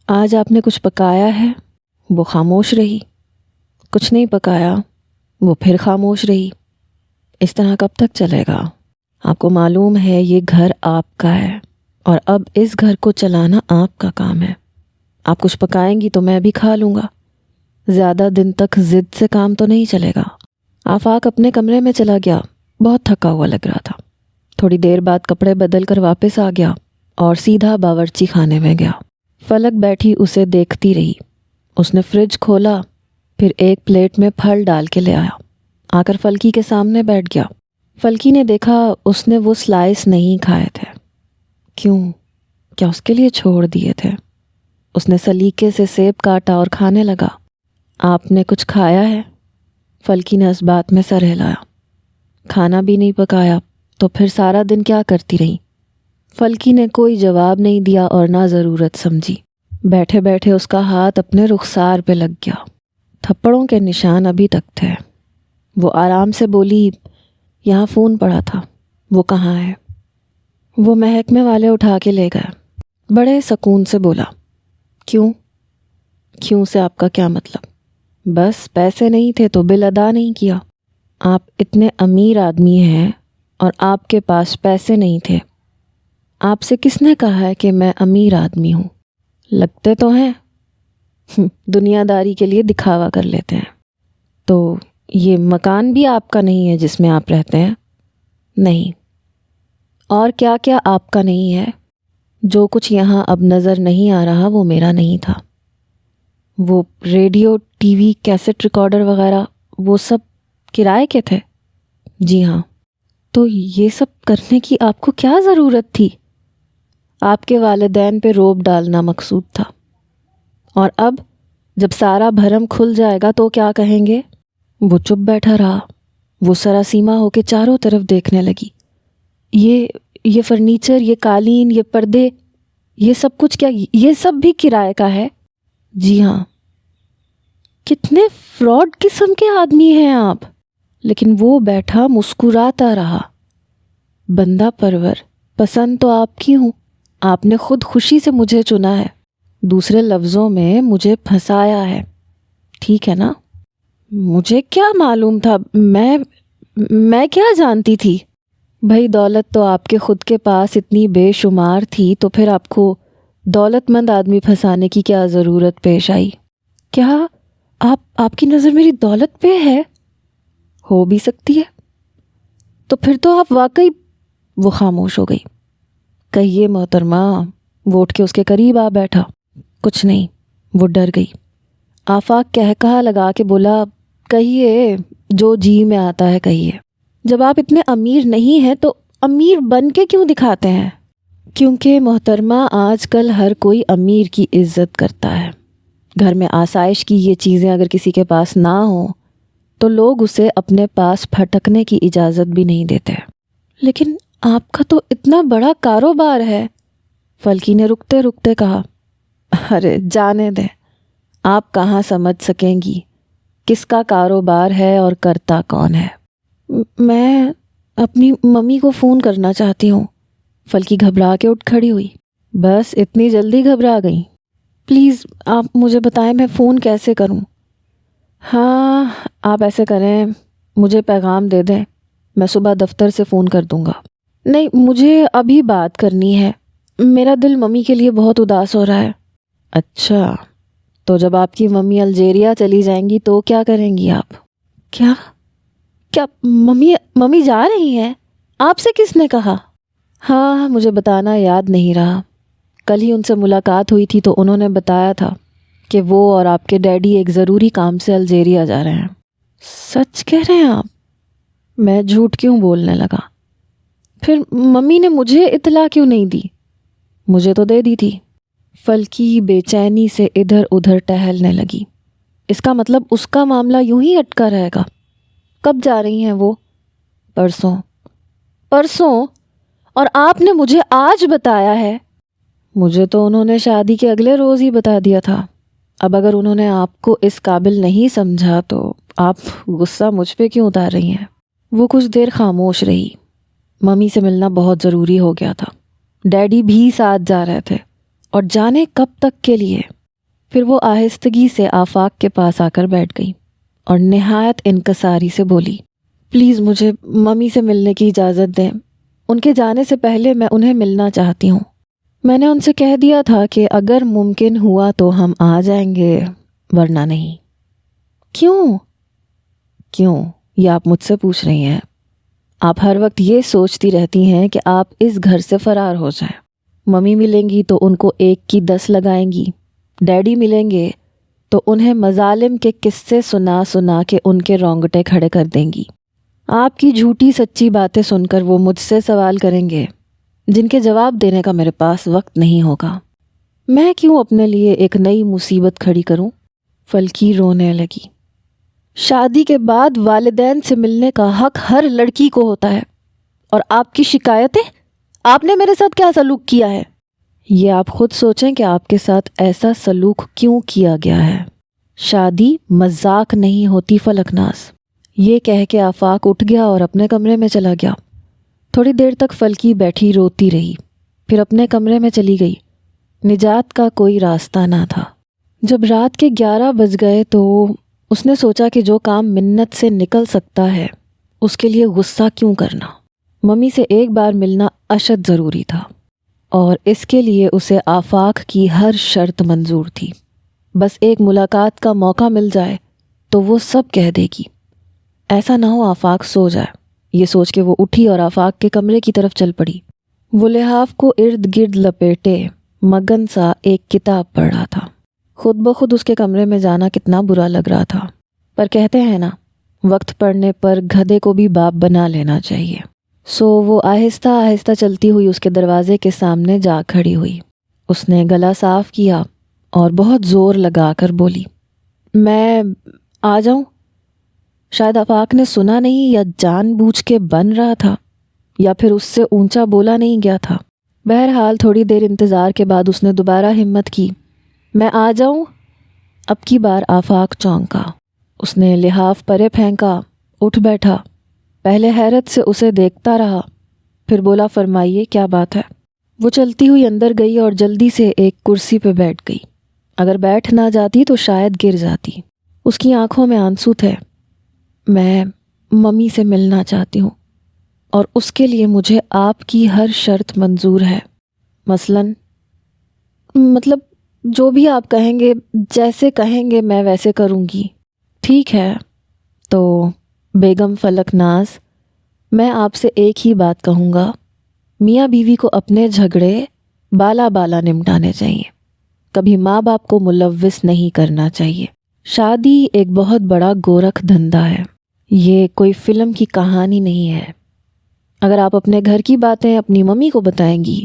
آج آپ نے کچھ پکایا ہے؟ وہ خاموش رہی۔ کچھ نہیں پکایا، وہ پھر خاموش رہی۔ اس طرح کب تک چلے گا؟ آپ کو معلوم ہے یہ گھر آپ کا ہے اور اب اس گھر کو چلانا آپ کا کام ہے۔ آپ کچھ پکائیں گی تو میں بھی کھا لوں گا۔ زیادہ دن تک ضد سے کام تو نہیں چلے گا۔ آفاق اپنے کمرے میں چلا گیا۔ بہت تھکا ہوا لگ رہا تھا۔ تھوڑی دیر بعد کپڑے بدل کر واپس آ گیا اور سیدھا باورچی خانے میں گیا۔ فلک بیٹھی اسے دیکھتی رہی۔ اس نے فریج کھولا، پھر ایک پلیٹ میں پھل ڈال کے لے آیا۔ آ کر فلکی کے سامنے بیٹھ گیا۔ فلکی نے دیکھا اس نے وہ سلائس نہیں کھائے تھے۔ کیوں؟ کیا اس کے لیے چھوڑ دیے تھے؟ اس نے سلیقے سے سیب کاٹا اور کھانے لگا۔ آپ نے کچھ کھایا ہے؟ فلکی نے اس بات میں سر ہلایا۔ کھانا بھی نہیں پکایا تو پھر سارا دن کیا کرتی رہی؟ فلکی نے کوئی جواب نہیں دیا اور نہ ضرورت سمجھی۔ بیٹھے بیٹھے اس کا ہاتھ اپنے رخسار پہ لگ گیا۔ تھپڑوں کے نشان ابھی تک تھے۔ وہ آرام سے بولی، یہاں فون پڑا تھا، وہ کہاں ہے؟ وہ محکمے والے اٹھا کے لے گئے۔ بڑے سکون سے بولا، کیوں؟ کیوں سے آپ کا کیا مطلب؟ بس پیسے نہیں تھے تو بل ادا نہیں کیا۔ آپ اتنے امیر آدمی ہیں اور آپ کے پاس پیسے نہیں تھے۔ آپ سے کس نے کہا ہے کہ میں امیر آدمی ہوں؟ لگتے تو ہیں، دنیا داری کے لیے دکھاوا کر لیتے ہیں۔ تو یہ مکان بھی آپ کا نہیں ہے جس میں آپ رہتے ہیں؟ نہیں۔ اور کیا کیا آپ کا نہیں ہے؟ جو کچھ یہاں اب نظر نہیں آ رہا وہ میرا نہیں تھا۔ وہ radio, T V, cassette recorder وغیرہ وہ سب کرائے کے تھے؟ جی ہاں۔ تو یہ سب کرنے کی آپ کو کیا ضرورت تھی؟ آپ کے والدین پہ روب ڈالنا مقصود تھا۔ اور اب جب سارا بھرم کھل جائے گا تو کیا کہیں گے؟ وہ چپ بیٹھا رہا۔ وہ سراسیما ہو کے چاروں طرف دیکھنے لگی۔ یہ فرنیچر، یہ قالین، یہ پردے، یہ سب کچھ کیا یہ سب بھی کرائے کا ہے؟ جی ہاں۔ کتنے فراڈ قسم کے آدمی ہیں آپ۔ لیکن وہ بیٹھا مسکراتا رہا۔ بندہ پرور، پسند تو آپ کی ہوں۔ آپ نے خود خوشی سے مجھے چنا ہے، دوسرے لفظوں میں مجھے پھنسایا ہے، ٹھیک ہے نا؟ مجھے کیا معلوم تھا؟ میں کیا جانتی تھی؟ بھائی دولت تو آپ کے خود کے پاس اتنی بے شمار تھی تو پھر آپ کو دولت مند آدمی پھنسانے کی کیا ضرورت پیش آئی؟ کیا آپ کی نظر میری دولت پہ ہے؟ ہو بھی سکتی ہے۔ تو پھر تو آپ واقعی… وہ خاموش ہو گئی۔ کہیے محترمہ، وہ اٹھ کے اس کے قریب آ بیٹھا۔ کچھ نہیں، وہ ڈر گئی۔ آفاق کہا لگا کے بولا، کہیے جو جی میں آتا ہے کہیے۔ جب آپ اتنے امیر نہیں ہیں تو امیر بن کے کیوں دکھاتے ہیں؟ کیونکہ محترمہ آج کل ہر کوئی امیر کی عزت کرتا ہے۔ گھر میں آسائش کی یہ چیزیں اگر کسی کے پاس نہ ہوں تو لوگ اسے اپنے پاس پھٹکنے کی اجازت بھی نہیں دیتے۔ لیکن آپ کا تو اتنا بڑا کاروبار ہے، فلکی نے رکتے رکتے کہا۔ ارے جانے دیں، آپ کہاں سمجھ سکیں گی کس کا کاروبار ہے اور کرتا کون ہے۔ میں اپنی ممی کو فون کرنا چاہتی ہوں۔ فلکی گھبرا کے اٹھ کھڑی ہوئی۔ بس اتنی جلدی گھبرا گئی؟ پلیز آپ مجھے بتائیں میں فون کیسے کروں؟ ہاں آپ ایسے کریں، مجھے پیغام دے دیں، میں صبح دفتر سے فون کر دوں گا۔ نہیں، مجھے ابھی بات کرنی ہے، میرا دل ممی کے لیے بہت اداس ہو رہا ہے۔ اچھا، تو جب آپ کی ممی الجیریا چلی جائیں گی تو کیا کریں گی آپ؟ کیا ممی جا رہی ہیں؟ آپ سے کس نے کہا؟ ہاں مجھے بتانا یاد نہیں رہا۔ کل ہی ان سے ملاقات ہوئی تھی تو انہوں نے بتایا تھا کہ وہ اور آپ کے ڈیڈی ایک ضروری کام سے الجیریا جا رہے ہیں۔ سچ کہہ رہے ہیں آپ؟ میں جھوٹ کیوں بولنے لگا؟ پھر ممی نے مجھے اطلاع کیوں نہیں دی؟ مجھے تو دے دی تھی۔ فلکی بے چینی سے ادھر ادھر ٹہلنے لگی۔ اس کا مطلب اس کا معاملہ یوں ہی اٹکا رہے گا۔ کب جا رہی ہیں وہ؟ پرسوں؟ اور آپ نے مجھے آج بتایا ہے؟ مجھے تو انہوں نے شادی کے اگلے روز ہی بتا دیا تھا۔ اب اگر انہوں نے آپ کو اس قابل نہیں سمجھا تو آپ غصہ مجھ پہ کیوں اتار رہی ہیں؟ وہ کچھ دیر خاموش رہی۔ ممی سے ملنا بہت ضروری ہو گیا تھا۔ ڈیڈی بھی ساتھ جا رہے تھے اور جانے کب تک کے لیے۔ پھر وہ آہستگی سے آفاق کے پاس آ کر بیٹھ گئی اور نہایت انکساری سے بولی، پلیز مجھے ممی سے ملنے کی اجازت دیں، ان کے جانے سے پہلے میں انہیں ملنا چاہتی ہوں۔ میں نے ان سے کہہ دیا تھا کہ اگر ممکن ہوا تو ہم آ جائیں گے، ورنہ نہیں۔ کیوں یہ آپ مجھ سے پوچھ رہی ہیں؟ آپ ہر وقت یہ سوچتی رہتی ہیں کہ آپ اس گھر سے فرار ہو جائیں۔ ممی ملیں گی تو ان کو 1 کی 10 لگائیں گی، ڈیڈی ملیں گے تو انہیں مظالم کے قصے سنا سنا کے ان کے رونگٹے کھڑے کر دیں گی۔ آپ کی جھوٹی سچی باتیں سن کر وہ مجھ سے سوال کریں گے جن کے جواب دینے کا میرے پاس وقت نہیں ہوگا۔ میں کیوں اپنے لیے ایک نئی مصیبت کھڑی کروں؟ فلکی رونے لگی۔ شادی کے بعد والدین سے ملنے کا حق ہر لڑکی کو ہوتا ہے، اور آپ کی شکایتیں؟ آپ نے میرے ساتھ کیا سلوک کیا ہے؟ یہ آپ خود سوچیں کہ آپ کے ساتھ ایسا سلوک کیوں کیا گیا ہے۔ شادی مذاق نہیں ہوتی فلکناز۔ یہ کہہ کے آفاق اٹھ گیا اور اپنے کمرے میں چلا گیا۔ تھوڑی دیر تک فلکی بیٹھی روتی رہی، پھر اپنے کمرے میں چلی گئی۔ نجات کا کوئی راستہ نہ تھا۔ جب رات کے 11 بج گئے تو اس نے سوچا کہ جو کام منت سے نکل سکتا ہے اس کے لیے غصہ کیوں کرنا۔ ممی سے ایک بار ملنا اشد ضروری تھا، اور اس کے لیے اسے آفاق کی ہر شرط منظور تھی۔ بس ایک ملاقات کا موقع مل جائے تو وہ سب کہہ دے گی۔ ایسا نہ ہو آفاق سو جائے، یہ سوچ کے وہ اٹھی اور آفاق کے کمرے کی طرف چل پڑی۔ وہ لحاف کو ارد گرد لپیٹے مگن سا ایک کتاب پڑھ رہا تھا۔ خود بخود اس کے کمرے میں جانا کتنا برا لگ رہا تھا، پر کہتے ہیں نا، وقت پڑنے پر گدھے کو بھی باپ بنا لینا چاہیے۔ وہ آہستہ آہستہ چلتی ہوئی اس کے دروازے کے سامنے جا کھڑی ہوئی۔ اس نے گلا صاف کیا اور بہت زور لگا کر بولی، میں آ جاؤں؟ شاید آفاق نے سنا نہیں، یا جان بوجھ کے بن رہا تھا، یا پھر اس سے اونچا بولا نہیں گیا تھا۔ بہرحال تھوڑی دیر انتظار کے بعد اس نے دوبارہ ہمت کی، میں آ جاؤں؟ اب کی بار آفاق چونکا۔ اس نے لحاف پرے پھینکا، اٹھ بیٹھا، پہلے حیرت سے اسے دیکھتا رہا، پھر بولا، فرمائیے کیا بات ہے؟ وہ چلتی ہوئی اندر گئی اور جلدی سے ایک کرسی پہ بیٹھ گئی۔ اگر بیٹھ نہ جاتی تو شاید گر جاتی۔ اس کی آنکھوں میں آنسو تھے۔ میں ممی سے ملنا چاہتی ہوں، اور اس کے لیے مجھے آپ کی ہر شرط منظور ہے۔ مطلب جو بھی آپ کہیں گے، جیسے کہیں گے میں ویسے کروں گی۔ ٹھیک ہے تو بیگم فلکناز، میں آپ سے ایک ہی بات کہوں گا، میاں بیوی کو اپنے جھگڑے بالا بالا نمٹانے چاہیے، کبھی ماں باپ کو ملوث نہیں کرنا چاہیے۔ شادی ایک بہت بڑا گورکھ دھندا ہے، یہ کوئی فلم کی کہانی نہیں ہے۔ اگر آپ اپنے گھر کی باتیں اپنی ممی کو بتائیں گی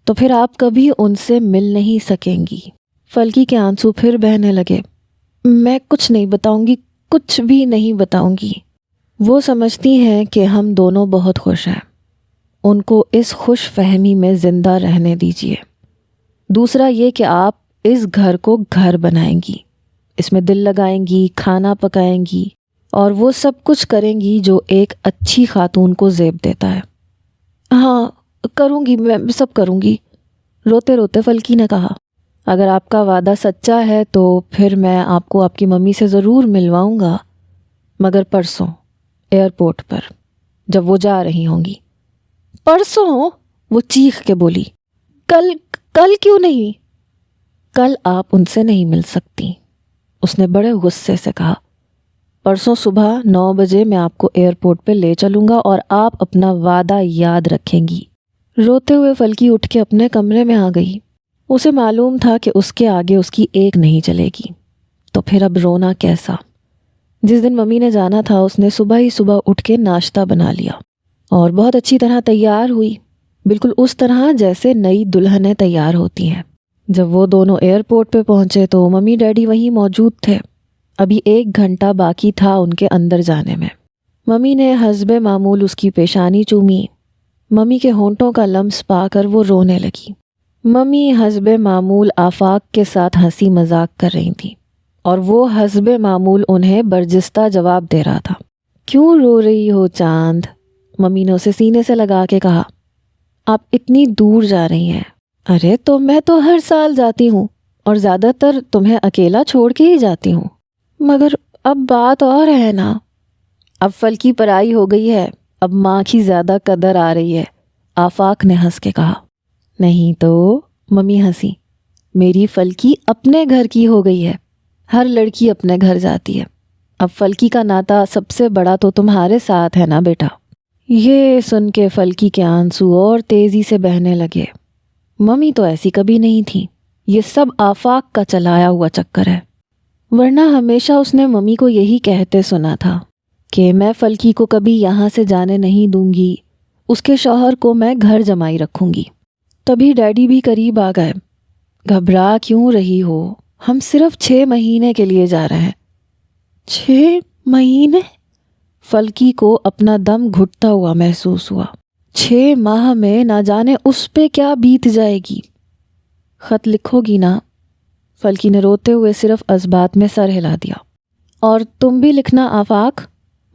تو پھر آپ کبھی ان سے مل نہیں سکیں گی۔ فلکی کے آنسو پھر بہنے لگے۔ میں کچھ نہیں بتاؤں گی، کچھ بھی نہیں بتاؤں گی۔ وہ سمجھتی ہیں کہ ہم دونوں بہت خوش ہیں، ان کو اس خوش فہمی میں زندہ رہنے دیجیے۔ دوسرا یہ کہ آپ اس گھر کو گھر بنائیں گی، اس میں دل لگائیں گی، کھانا پکائیں گی، اور وہ سب کچھ کریں گی جو ایک اچھی خاتون کو زیب دیتا ہے۔ ہاں کروں گی، میں سب کروں گی، روتے روتے فلکی نے کہا۔ اگر آپ کا وعدہ سچا ہے تو پھر میں آپ کو آپ کی ممی سے ضرور ملواؤں گا، مگر پرسوں ایئرپورٹ پر جب وہ جا رہی ہوں گی۔ پرسوں؟ وہ چیخ کے بولی، کل کیوں نہیں؟ کل آپ ان سے نہیں مل سکتی، اس نے بڑے غصے سے کہا۔ پرسوں صبح 9 بجے میں آپ کو ایئرپورٹ پہ لے چلوں گا، اور آپ اپنا وعدہ یاد رکھیں گی۔ روتے ہوئے فلکی اٹھ کے اپنے کمرے میں آ گئی۔ اسے معلوم تھا کہ اس کے آگے اس کی ایک نہیں چلے گی، تو پھر اب رونا کیسا؟ جس دن ممی نے جانا تھا اس نے صبح ہی صبح اٹھ کے ناشتہ بنا لیا اور بہت اچھی طرح تیار ہوئی، بالکل اس طرح جیسے نئی دلہنیں تیار ہوتی ہیں۔ جب وہ دونوں ایئرپورٹ پہ پہنچے تو ممی ڈیڈی وہیں موجود تھے۔ ابھی 1 گھنٹہ باقی تھا ان کے اندر جانے میں۔ ممی نے حسب معمول اس کی پیشانی چومی۔ ممی کے ہونٹوں کا لمس پا کر وہ رونے لگی۔ ممی حسب معمول آفاق کے ساتھ ہنسی مذاق کر رہی تھی، اور وہ حسب معمول انہیں برجستہ جواب دے رہا تھا۔ کیوں رو رہی ہو چاند؟ ممی نے اسے سینے سے لگا کے کہا۔ آپ اتنی دور جا رہی ہیں۔ ارے تو میں تو ہر سال جاتی ہوں، اور زیادہ تر تمہیں اکیلا چھوڑ کے ہی جاتی ہوں۔ مگر اب بات اور ہے نا، اب فلکی پرائی ہو گئی ہے، اب ماں کی زیادہ قدر آ رہی ہے، آفاق نے ہنس کے کہا۔ نہیں تو، ممی ہنسی، میری فلکی اپنے گھر کی ہو گئی ہے، ہر لڑکی اپنے گھر جاتی ہے، اب فلکی کا ناتا سب سے بڑا تو تمہارے ساتھ ہے نا بیٹا۔ یہ سن کے فلکی کے آنسو اور تیزی سے بہنے لگے۔ ممی تو ایسی کبھی نہیں تھی، یہ سب آفاق کا چلایا ہوا چکر ہے، ورنہ ہمیشہ اس نے ممی کو یہی کہتے سنا تھا کہ میں فلکی کو کبھی یہاں سے جانے نہیں دوں گی، اس کے شوہر کو میں گھر جمائی رکھوں گی۔ تبھی ڈیڈی بھی قریب آ گئے۔ گھبرا کیوں رہی ہو، ہم صرف 6 مہینے کے لیے جا رہے ہیں۔ 6 مہینے؟ فلکی کو اپنا دم گھٹتا ہوا محسوس ہوا۔ 6 ماہ میں نہ جانے اس پہ کیا بیت جائے گی۔ خط لکھو گی نا؟ فلکی نے روتے ہوئے صرف اسبات میں سر ہلا دیا۔ اور تم بھی لکھنا آفاق؟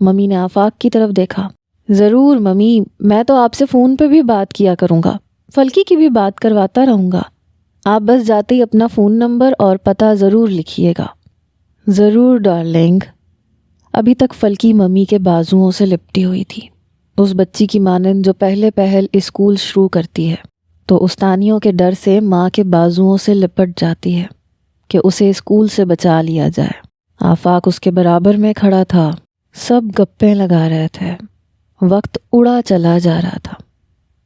ممی نے آفاق کی طرف دیکھا۔ ضرور ممی، میں تو آپ سے فون پہ بھی بات کیا کروں گا، فلکی کی بھی بات کرواتا رہوں گا، آپ بس جاتے ہی اپنا فون نمبر اور پتہ ضرور لکھیے گا۔ ضرور ڈارلنگ۔ ابھی تک فلکی ممی کے بازوؤں سے لپٹی ہوئی تھی، اس بچی کی مانند جو پہلے پہل اسکول شروع کرتی ہے تو استانیوں کے ڈر سے ماں کے بازوؤں سے لپٹ جاتی ہے کہ اسے اسکول سے بچا لیا جائے۔ آفاق اس کے برابر میں کھڑا تھا، سب گپیں لگا رہے تھے، وقت اڑا چلا جا رہا تھا۔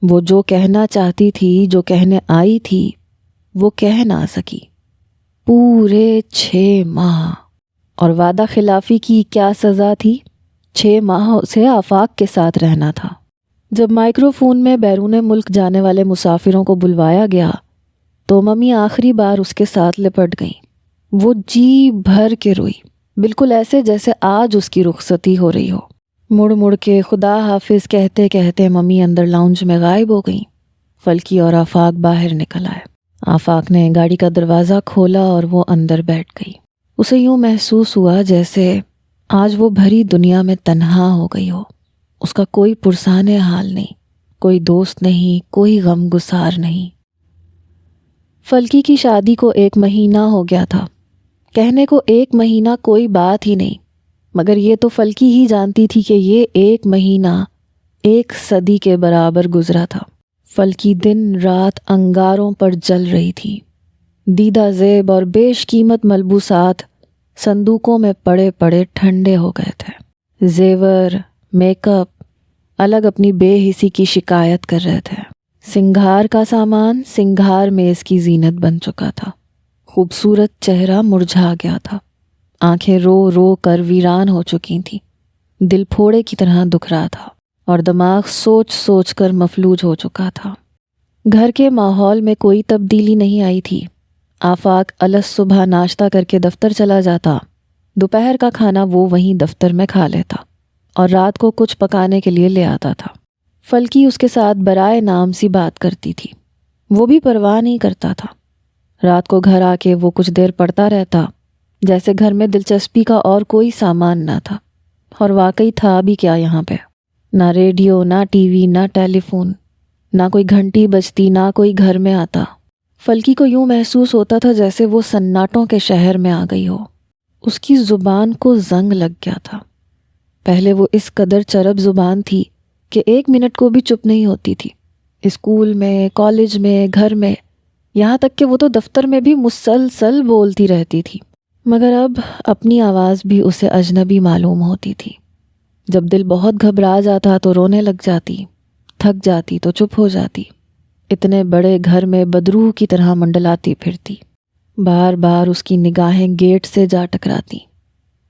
وہ جو کہنا چاہتی تھی، جو کہنے آئی تھی، وہ کہہ نہ سکی۔ پورے 6 ماہ، اور وعدہ خلافی کی کیا سزا تھی؟ 6 ماہ اسے آفاق کے ساتھ رہنا تھا۔ جب مائکرو فون میں بیرون ملک جانے والے مسافروں کو بلوایا گیا تو ممی آخری بار اس کے ساتھ لپٹ گئیں۔ وہ جی بھر کے روئی، بالکل ایسے جیسے آج اس کی رخصتی ہو رہی ہو۔ مڑ مڑ کے خدا حافظ کہتے کہتے ممی اندر لاؤنج میں غائب ہو گئیں۔ فلکی اور آفاق باہر نکل آئے۔ آفاق نے گاڑی کا دروازہ کھولا اور وہ اندر بیٹھ گئی۔ اسے یوں محسوس ہوا جیسے آج وہ بھری دنیا میں تنہا ہو گئی ہو۔ اس کا کوئی پرسان حال نہیں، کوئی دوست نہیں، کوئی غم گسار نہیں۔ فلکی کی شادی کو 1 مہینہ ہو گیا تھا۔ کہنے کو 1 مہینہ کوئی بات ہی نہیں، مگر یہ تو فلکی ہی جانتی تھی کہ یہ 1 مہینہ 1 صدی کے برابر گزرا تھا۔ فلکی دن رات انگاروں پر جل رہی تھی۔ دیدہ زیب اور بیش قیمت ملبوسات صندوقوں میں پڑے پڑے ٹھنڈے ہو گئے تھے۔ زیور، میک اپ الگ اپنی بے حسی کی شکایت کر رہے تھے۔ سنگھار کا سامان سنگھار میں اس کی زینت بن چکا تھا۔ خوبصورت چہرہ مرجھا گیا تھا، آنکھیں رو رو کر ویران ہو چکی تھیں، دل پھوڑے کی طرح دکھ رہا تھا اور دماغ سوچ سوچ کر مفلوج ہو چکا تھا۔ گھر کے ماحول میں کوئی تبدیلی نہیں آئی تھی۔ آفاق الس صبح ناشتہ کر کے دفتر چلا جاتا، دوپہر کا کھانا وہ وہیں دفتر میں کھا لیتا اور رات کو کچھ پکانے کے لیے لے آتا تھا۔ فلکی اس کے ساتھ برائے نام سی بات کرتی تھی، وہ بھی پرواہ نہیں کرتا تھا۔ رات کو گھر آ کے وہ کچھ دیر پڑھتا رہتا، جیسے گھر میں دلچسپی کا اور کوئی سامان نہ تھا، اور واقعی تھا بھی کیا یہاں پہ؟ نہ ریڈیو، نہ ٹی وی، نہ ٹیلی فون، نہ کوئی گھنٹی بجتی، نہ کوئی گھر میں آتا۔ فلکی کو یوں محسوس ہوتا تھا جیسے وہ سناٹوں کے شہر میں آ گئی ہو۔ اس کی زبان کو زنگ لگ گیا تھا۔ پہلے وہ اس قدر چرب زبان تھی کہ 1 منٹ کو بھی چپ نہیں ہوتی تھی، اسکول میں، کالج میں، گھر میں، یہاں تک کہ وہ تو دفتر میں بھی مسلسل بولتی رہتی تھی۔ مگر اب اپنی آواز بھی اسے اجنبی معلوم ہوتی تھی۔ جب دل بہت گھبرا جاتا تو رونے لگ جاتی، تھک جاتی تو چپ ہو جاتی، اتنے بڑے گھر میں بدروح کی طرح منڈلاتی پھرتی۔ بار بار اس کی نگاہیں گیٹ سے جا ٹکراتی۔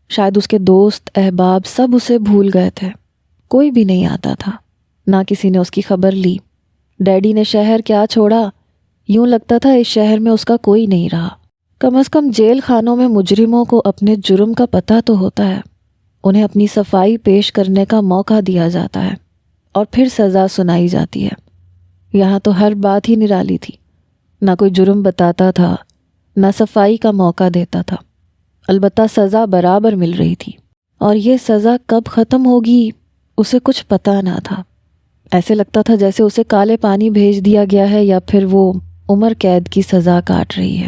شاید اس کے دوست احباب سب اسے بھول گئے تھے، کوئی بھی نہیں آتا تھا، نہ کسی نے اس کی خبر لی۔ ڈیڈی نے شہر کیا چھوڑا، یوں لگتا تھا اس شہر میں اس کا کوئی نہیں رہا۔ کم از کم جیل خانوں میں مجرموں کو اپنے جرم کا پتہ تو ہوتا ہے، انہیں اپنی صفائی پیش کرنے کا موقع دیا جاتا ہے اور پھر سزا سنائی جاتی ہے۔ یہاں تو ہر بات ہی نرالی تھی، نہ کوئی جرم بتاتا تھا، نہ صفائی کا موقع دیتا تھا، البتہ سزا برابر مل رہی تھی، اور یہ سزا کب ختم ہوگی اسے کچھ پتہ نہ تھا۔ ایسے لگتا تھا جیسے اسے کالے پانی بھیج دیا گیا ہے یا پھر وہ عمر قید کی سزا کاٹ رہی ہے۔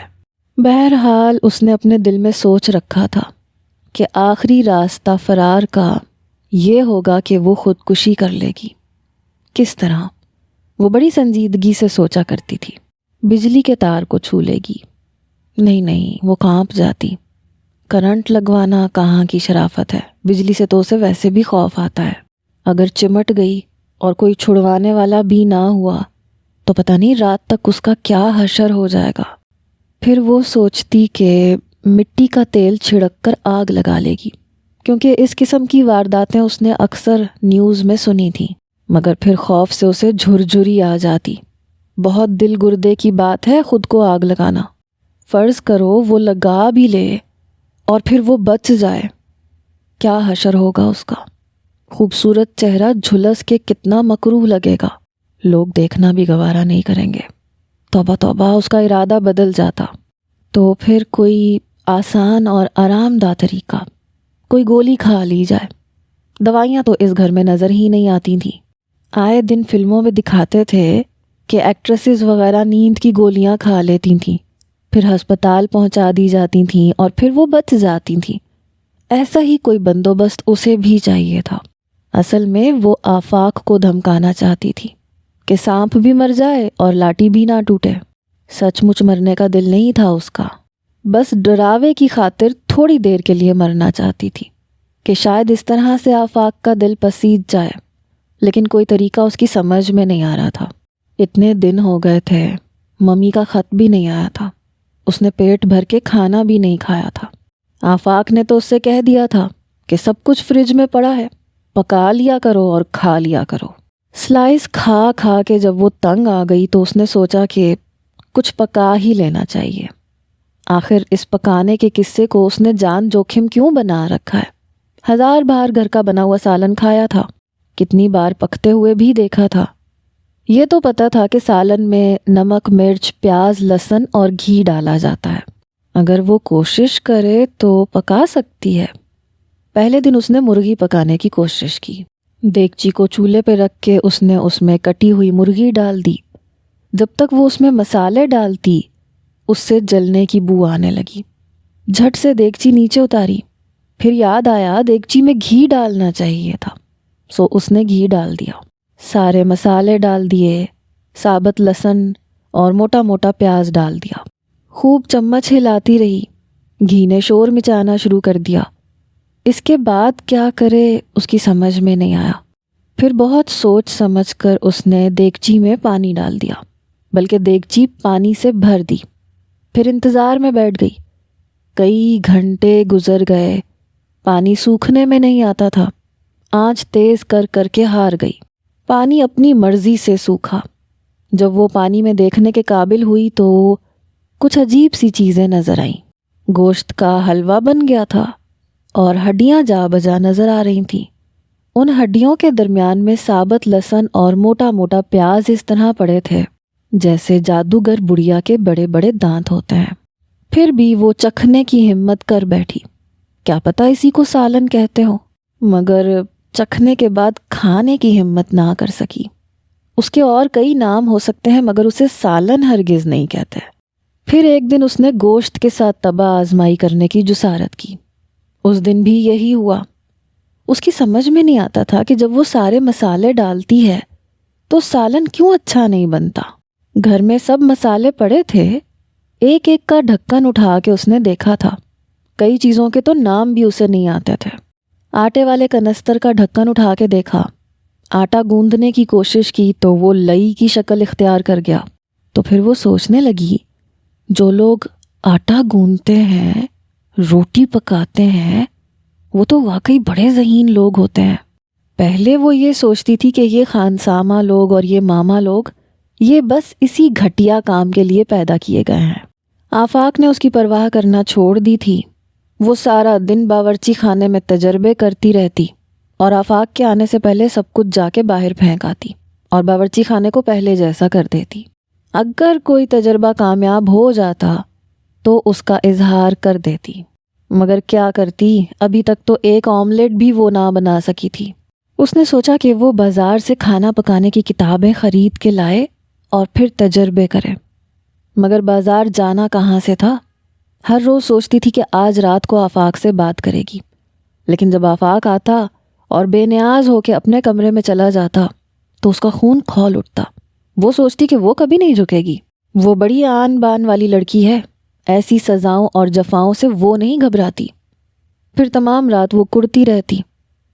بہرحال اس نے اپنے دل میں سوچ رکھا تھا کہ آخری راستہ فرار کا یہ ہوگا کہ وہ خودکشی کر لے گی۔ کس طرح؟ وہ بڑی سنجیدگی سے سوچا کرتی تھی۔ بجلی کے تار کو چھو لے گی؟ نہیں، وہ کانپ جاتی۔ کرنٹ لگوانا کہاں کی شرافت ہے، بجلی سے تو اسے ویسے بھی خوف آتا ہے۔ اگر چمٹ گئی اور کوئی چھڑوانے والا بھی نہ ہوا تو پتہ نہیں رات تک اس کا کیا حشر ہو جائے گا۔ پھر وہ سوچتی کہ مٹی کا تیل چھڑک کر آگ لگا لے گی، کیونکہ اس قسم کی وارداتیں اس نے اکثر نیوز میں سنی تھیں، مگر پھر خوف سے اسے جھرجھری آ جاتی۔ بہت دل گردے کی بات ہے خود کو آگ لگانا۔ فرض کرو وہ لگا بھی لے اور پھر وہ بچ جائے، کیا حشر ہوگا اس کا؟ خوبصورت چہرہ جھلس کے کتنا مکروہ لگے گا، لوگ دیکھنا بھی گوارا نہیں کریں گے۔ توبہ توبہ، اس کا ارادہ بدل جاتا۔ تو پھر کوئی آسان اور آرام دہ طریقہ، کوئی گولی کھا لی جائے۔ دوائیاں تو اس گھر میں نظر ہی نہیں آتی تھیں۔ آئے دن فلموں میں دکھاتے تھے کہ ایکٹریسز وغیرہ نیند کی گولیاں کھا لیتی تھیں، پھر ہسپتال پہنچا دی جاتی تھیں اور پھر وہ بچ جاتی تھیں۔ ایسا ہی کوئی بندوبست اسے بھی چاہیے تھا۔ اصل میں وہ آفاق کو دھمکانا چاہتی تھی کہ سانپ بھی مر جائے اور لاٹھی بھی نہ ٹوٹے۔ سچ مچ مرنے کا دل نہیں تھا اس کا، بس ڈراوے کی خاطر تھوڑی دیر کے لیے مرنا چاہتی تھی کہ شاید اس طرح سے آفاق کا دل پسیج جائے، لیکن کوئی طریقہ اس کی سمجھ میں نہیں آ رہا تھا۔ اتنے دن ہو گئے تھے، ممی کا خط بھی نہیں آیا تھا، اس نے پیٹ بھر کے کھانا بھی نہیں کھایا تھا۔ آفاق نے تو اس سے کہہ دیا تھا کہ سب کچھ فریج میں پڑا ہے، پکا لیا کرو اور کھا لیا کرو۔ سلائس کھا کھا کے جب وہ تنگ آ گئی تو اس نے سوچا کہ کچھ پکا ہی لینا چاہیے۔ آخر اس پکانے کے قصے کو اس نے جان جوخم کیوں بنا رکھا ہے؟ 1000 بار گھر کا بنا ہوا سالن کھایا تھا، کتنی بار پکتے ہوئے بھی دیکھا تھا۔ یہ تو پتا تھا کہ سالن میں نمک، مرچ، پیاز، لہسن اور گھی ڈالا جاتا ہے، اگر وہ کوشش کرے تو پکا سکتی ہے۔ پہلے دن اس نے مرغی پکانے کی کوشش کی۔ دیگچی کو چولہے پہ رکھ کے اس نے اس میں کٹی ہوئی مرغی ڈال دی۔ جب تک وہ اس میں مسالے ڈالتی اس سے جلنے کی بو آنے لگی۔ جھٹ سے دیگچی نیچے اتاری، پھر یاد آیا دیگچی میں گھی ڈالنا چاہیے تھا، سو اس نے گھی ڈال دیا، سارے مسالے ڈال دیے، ثابت لہسن اور موٹا موٹا پیاز ڈال دیا۔ خوب چمچ ہلاتی رہی، گھی نے شور مچانا شروع کر دیا۔ اس کے بعد کیا کرے اس کی سمجھ میں نہیں آیا۔ پھر بہت سوچ سمجھ کر اس نے دیگچی میں پانی ڈال دیا، بلکہ دیگچی پانی سے بھر دی۔ پھر انتظار میں بیٹھ گئی۔ کئی گھنٹے گزر گئے، پانی سوکھنے میں نہیں آتا تھا۔ آنچ تیز کر کر کے ہار گئی، پانی اپنی مرضی سے سوکھا۔ جب وہ پانی میں دیکھنے کے قابل ہوئی تو کچھ عجیب سی چیزیں نظر آئیں۔ گوشت کا حلوہ بن گیا تھا اور ہڈیاں جا بجا نظر آ رہی تھیں۔ ان ہڈیوں کے درمیان میں ثابت لہسن اور موٹا موٹا پیاز اس طرح پڑے تھے جیسے جادوگر بڑھیا کے بڑے بڑے دانت ہوتے ہیں۔ پھر بھی وہ چکھنے کی ہمت کر بیٹھی۔ کیا پتہ اسی کو سالن کہتے ہو، مگر چکھنے کے بعد کھانے کی ہمت نہ کر سکی۔ اس کے اور کئی نام ہو سکتے ہیں مگر اسے سالن ہرگز نہیں کہتے۔ پھر ایک دن اس نے گوشت کے ساتھ تباہ آزمائی کرنے کی جسارت کی۔ اس دن بھی یہی ہوا۔ اس کی سمجھ میں نہیں آتا تھا کہ جب وہ سارے مسالے ڈالتی ہے تو سالن کیوں اچھا نہیں بنتا۔ گھر میں سب مسالے پڑے تھے، ایک ایک کا ڈھکن اٹھا کے اس نے دیکھا تھا۔ کئی چیزوں کے تو نام بھی اسے نہیں آتے تھے۔ آٹے والے کنستر کا ڈھکن اٹھا کے دیکھا، آٹا گوندنے کی کوشش کی تو وہ لئی کی شکل اختیار کر گیا۔ تو پھر وہ سوچنے لگی، جو لوگ آٹا گوندتے ہیں، روٹی پکاتے ہیں، وہ تو واقعی بڑے ذہین لوگ ہوتے ہیں۔ پہلے وہ یہ سوچتی تھی کہ یہ خانسامہ لوگ اور یہ ماما لوگ یہ بس اسی گھٹیا کام کے لیے پیدا کیے گئے ہیں۔ آفاق نے اس کی پرواہ کرنا چھوڑ دی تھی۔ وہ سارا دن باورچی خانے میں تجربے کرتی رہتی اور آفاق کے آنے سے پہلے سب کچھ جا کے باہر پھینک آتی اور باورچی خانے کو پہلے جیسا کر دیتی۔ اگر کوئی تجربہ کامیاب ہو جاتا تو اس کا اظہار کر دیتی، مگر کیا کرتی، ابھی تک تو ایک آملیٹ بھی وہ نہ بنا سکی تھی۔ اس نے سوچا کہ وہ بازار سے کھانا پکانے کی کتابیں خرید کے لائے اور پھر تجربے کرے، مگر بازار جانا کہاں سے تھا؟ ہر روز سوچتی تھی کہ آج رات کو آفاق سے بات کرے گی، لیکن جب آفاق آتا اور بے نیاز ہو کے اپنے کمرے میں چلا جاتا تو اس کا خون کھول اٹھتا۔ وہ سوچتی کہ وہ کبھی نہیں جھکے گی، وہ بڑی آن بان والی لڑکی ہے، ایسی سزاؤں اور جفاؤں سے وہ نہیں گھبراتی۔ پھر تمام رات وہ کڑتی رہتی،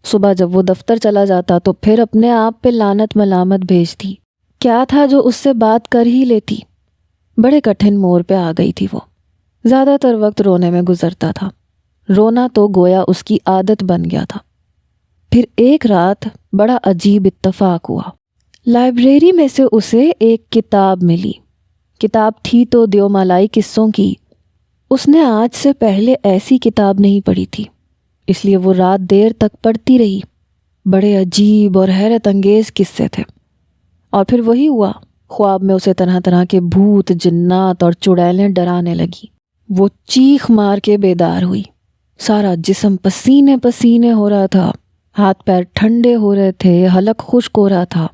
صبح جب وہ دفتر چلا جاتا تو پھر اپنے آپ پہ لعنت ملامت بھیجتی۔ کیا تھا جو اس سے بات کر ہی لیتی؟ بڑے کٹھن موڑ پہ آ گئی تھی وہ۔ زیادہ تر وقت رونے میں گزرتا تھا، رونا تو گویا اس کی عادت بن گیا تھا۔ پھر ایک رات بڑا عجیب اتفاق ہوا۔ لائبریری میں سے اسے ایک کتاب ملی۔ کتاب تھی تو دیومالائی قصوں کی۔ اس نے آج سے پہلے ایسی کتاب نہیں پڑھی تھی، اس لیے وہ رات دیر تک پڑھتی رہی۔ بڑے عجیب اور حیرت انگیز قصے تھے۔ اور پھر وہی ہوا، خواب میں اسے طرح طرح کے بھوت، جنات اور چڑیلیں ڈرانے لگی۔ وہ چیخ مار کے بیدار ہوئی۔ سارا جسم پسینے پسینے ہو رہا تھا، ہاتھ پیر ٹھنڈے ہو رہے تھے، حلق خشک ہو رہا تھا۔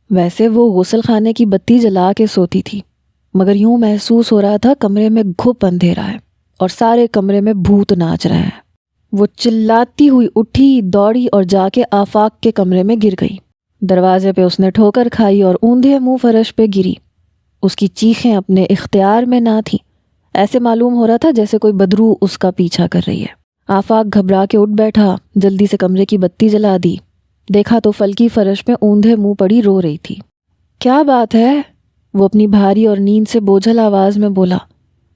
ویسے وہ غسل خانے کی بتی جلا کے سوتی تھی، مگر یوں محسوس ہو رہا تھا کمرے میں گھپ اندھیرا ہے اور سارے کمرے میں بھوت ناچ رہے ہیں۔ وہ چلاتی ہوئی اٹھی، دوڑی اور جا کے آفاق کے کمرے میں گر گئی۔ دروازے پہ اس نے ٹھوکر کھائی اور اوندھے منہ فرش پہ گری۔ اس کی چیخیں اپنے اختیار میں نہ تھیں، ایسے معلوم ہو رہا تھا جیسے کوئی بدروح اس کا پیچھا کر رہی ہے۔ آفاق گھبرا کے اٹھ بیٹھا، جلدی سے کمرے کی بتی جلا دی۔ دیکھا تو فلکی فرش پہ اوندھے منہ پڑی رو رہی تھی۔ کیا بات ہے؟ وہ اپنی بھاری اور نیند سے بوجھل آواز میں بولا،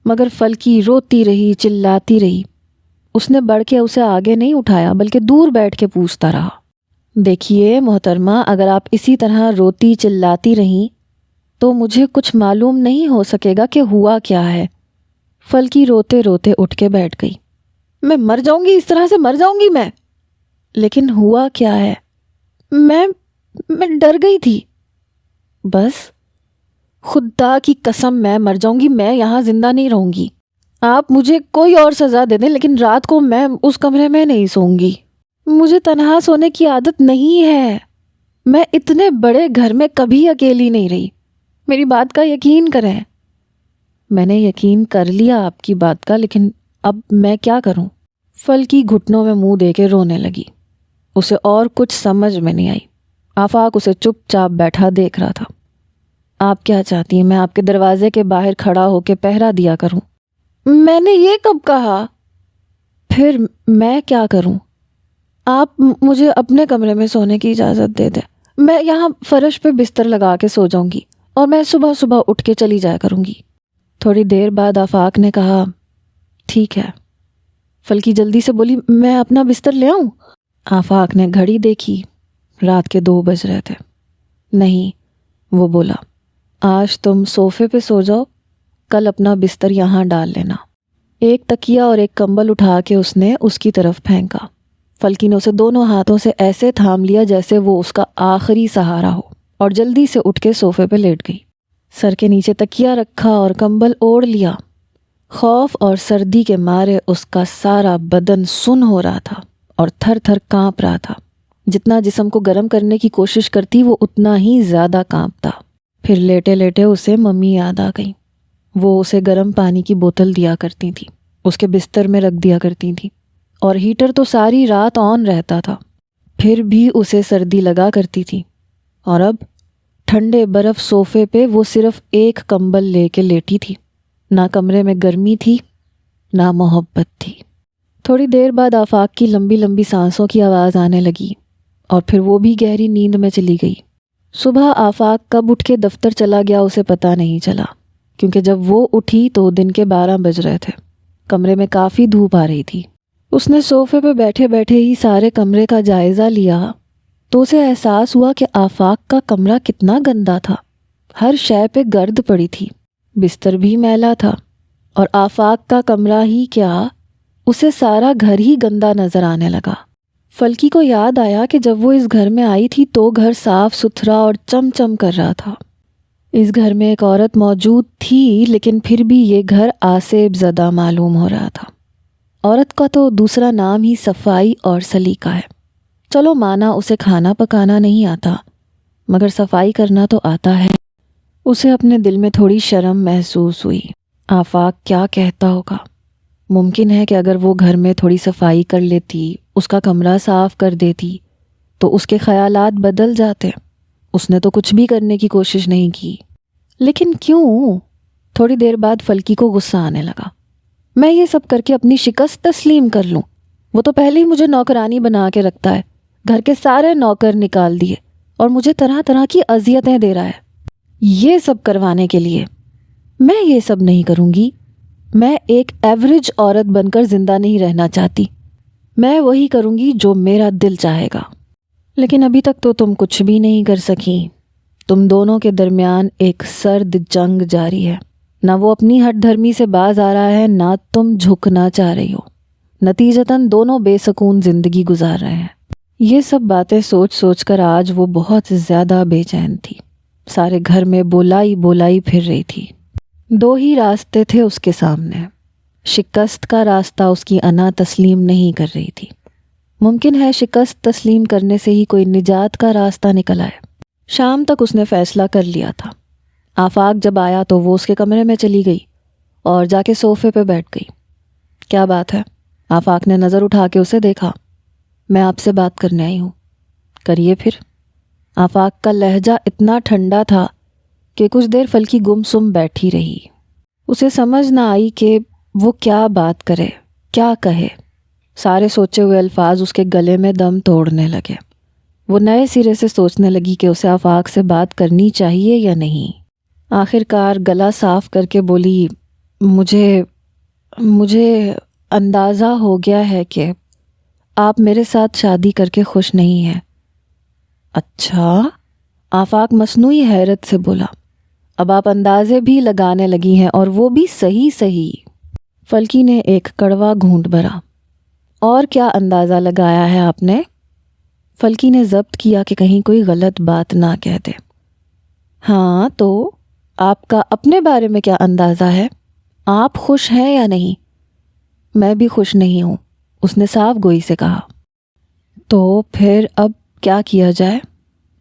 مگر فلکی روتی رہی، چلاتی رہی۔ اس نے بڑھ کے اسے آگے نہیں اٹھایا بلکہ دور بیٹھ کے پوچھتا رہا، دیکھیے محترمہ، اگر آپ اسی طرح روتی چلاتی رہیں تو مجھے کچھ معلوم نہیں ہو سکے گا کہ ہوا کیا ہے۔ فلکی روتے روتے اٹھ کے بیٹھ گئی۔ میں مر جاؤں گی، اس طرح سے مر جاؤں گی میں۔ لیکن ہوا کیا ہے؟ میں ڈر گئی تھی بس۔ خدا کی قسم میں مر جاؤں گی، میں یہاں زندہ نہیں رہوں گی۔ آپ مجھے کوئی اور سزا دے دیں لیکن رات کو میں اس کمرے میں نہیں سوؤں گی۔ مجھے تنہا سونے کی عادت نہیں ہے، میں اتنے بڑے گھر میں کبھی اکیلی نہیں رہی، میری بات کا یقین کریں۔ میں نے یقین کر لیا آپ کی بات کا، لیکن اب میں کیا کروں؟ فلکی گھٹنوں میں منہ دے کے رونے لگی۔ اسے اور کچھ سمجھ میں نہیں آئی۔ آفاق اسے چپ چاپ بیٹھا دیکھ رہا تھا۔ آپ کیا چاہتی ہیں میں آپ کے دروازے کے باہر کھڑا ہو کے پہرا دیا کروں؟ میں نے یہ کب کہا؟ پھر میں کیا کروں؟ آپ مجھے اپنے کمرے میں سونے کی اجازت دے دیں، میں یہاں فرش پہ بستر لگا کے سو جاؤں گی اور میں صبح صبح اٹھ کے چلی جایا کروں گی۔ تھوڑی دیر بعد آفاق نے کہا، ٹھیک ہے۔ فلکی جلدی سے بولی، میں اپنا بستر لے آؤں؟ آفاق نے گھڑی دیکھی، رات کے 2 بج رہے تھے۔ نہیں، وہ بولا، آج تم صوفے پہ سو جاؤ، کل اپنا بستر یہاں ڈال لینا۔ ایک تکیہ اور ایک کمبل اٹھا کے اس نے اس کی طرف پھینکا۔ فلکی نے اسے دونوں ہاتھوں سے ایسے تھام لیا جیسے وہ اس کا آخری سہارا ہو، اور جلدی سے اٹھ کے صوفے پہ لیٹ گئی۔ سر کے نیچے تکیہ رکھا اور کمبل اوڑھ لیا۔ خوف اور سردی کے مارے اس کا سارا بدن سن ہو رہا تھا اور تھر تھر کانپ رہا تھا۔ جتنا جسم کو گرم کرنے کی کوشش کرتی وہ اتنا ہی زیادہ کانپتا۔ پھر لیٹے لیٹے اسے ممی یاد آ گئی۔ وہ اسے گرم پانی کی بوتل دیا کرتی تھی، اس کے بستر میں رکھ دیا کرتی تھی، اور ہیٹر تو ساری رات آن رہتا تھا، پھر بھی اسے سردی لگا کرتی تھی۔ اور اب ٹھنڈے برف صوفے پہ وہ صرف ایک کمبل لے کے لیٹی تھی۔ نہ کمرے میں گرمی تھی، نہ محبت تھی۔ تھوڑی دیر بعد آفاق کی لمبی لمبی سانسوں کی آواز آنے لگی اور پھر وہ بھی گہری نیند میں چلی گئی۔ صبح آفاق کب اٹھ کے دفتر چلا گیا اسے پتہ نہیں چلا، کیونکہ جب وہ اٹھی تو دن کے 12 بج رہے تھے۔ کمرے میں کافی دھوپ آ رہی تھی۔ اس نے صوفے پہ بیٹھے بیٹھے ہی سارے کمرے کا جائزہ لیا تو اسے احساس ہوا کہ آفاق کا کمرہ کتنا گندا تھا۔ ہر شے پہ گرد پڑی تھی، بستر بھی میلا تھا، اور آفاق کا کمرہ ہی کیا، اسے سارا گھر ہی گندا نظر آنے لگا۔ فلکی کو یاد آیا کہ جب وہ اس گھر میں آئی تھی تو گھر صاف ستھرا اور چم چم کر رہا تھا۔ اس گھر میں ایک عورت موجود تھی، لیکن پھر بھی یہ گھر آسیب زدہ معلوم ہو رہا تھا۔ عورت کا تو دوسرا نام ہی صفائی اور سلیقہ ہے۔ چلو مانا اسے کھانا پکانا نہیں آتا، مگر صفائی کرنا تو آتا ہے۔ اسے اپنے دل میں تھوڑی شرم محسوس ہوئی۔ آفاق کیا کہتا ہوگا، ممکن ہے کہ اگر وہ گھر میں تھوڑی صفائی کر لیتی، اس کا کمرہ صاف کر دیتی تو اس کے خیالات بدل جاتے۔ اس نے تو کچھ بھی کرنے کی کوشش نہیں کی۔ لیکن کیوں؟ تھوڑی دیر بعد فلکی کو غصہ آنے لگا۔ میں یہ سب کر کے اپنی شکست تسلیم کر لوں؟ وہ تو پہلے ہی مجھے نوکرانی بنا کے رکھتا ہے، گھر کے سارے نوکر نکال دیے اور مجھے طرح طرح کی اذیتیں دے رہا ہے۔ یہ سب کروانے کے لیے میں یہ سب نہیں کروں گی۔ میں ایک ایوریج عورت بن کر زندہ نہیں رہنا چاہتی۔ میں وہی کروں گی جو میرا دل چاہے گا۔ لیکن ابھی تک تو تم کچھ بھی نہیں کر سکی۔ تم دونوں کے درمیان ایک سرد جنگ جاری ہے۔ نہ وہ اپنی ہٹ دھرمی سے باز آ رہا ہے، نہ تم جھکنا چاہ رہی ہو۔ نتیجتاً دونوں بے سکون زندگی گزار رہے ہیں۔ یہ سب باتیں سوچ سوچ کر آج وہ بہت زیادہ بے چین تھی۔ سارے گھر میں بولائی بولائی پھر رہی تھی۔ دو ہی راستے تھے اس کے سامنے۔ شکست کا راستہ اس کی انا تسلیم نہیں کر رہی تھی۔ ممکن ہے شکست تسلیم کرنے سے ہی کوئی نجات کا راستہ نکل آئے۔ شام تک اس نے فیصلہ کر لیا تھا۔ آفاق جب آیا تو وہ اس کے کمرے میں چلی گئی اور جا کے صوفے پہ بیٹھ گئی۔ کیا بات ہے؟ آفاق نے نظر اٹھا کے اسے دیکھا۔ میں آپ سے بات کرنے آئی ہوں۔ کریے پھر۔ آفاق کا لہجہ اتنا ٹھنڈا تھا کہ کچھ دیر فلکی گم سم بیٹھی رہی۔ اسے سمجھ نہ آئی کہ وہ کیا بات کرے، کیا کہے۔ سارے سوچے ہوئے الفاظ اس کے گلے میں دم توڑنے لگے۔ وہ نئے سرے سے سوچنے لگی کہ اسے آفاق سے بات کرنی چاہیے یا نہیں۔ آخر کار گلا صاف کر کے بولی، مجھے اندازہ ہو گیا ہے کہ آپ میرے ساتھ شادی کر کے خوش نہیں ہیں۔ اچھا؟ آفاق مصنوعی حیرت سے بولا۔ اب آپ اندازے بھی لگانے لگی ہیں، اور وہ بھی صحیح صحیح۔ فلکی نے ایک کڑوا گھونٹ بھرا۔ اور کیا اندازہ لگایا ہے آپ نے؟ فلکی نے ضبط کیا کہ کہیں کوئی غلط بات نہ کہہ دے۔ ہاں تو آپ کا اپنے بارے میں کیا اندازہ ہے؟ آپ خوش ہیں یا نہیں؟ میں بھی خوش نہیں ہوں، اس نے صاف گوئی سے کہا۔ تو پھر اب کیا کیا جائے؟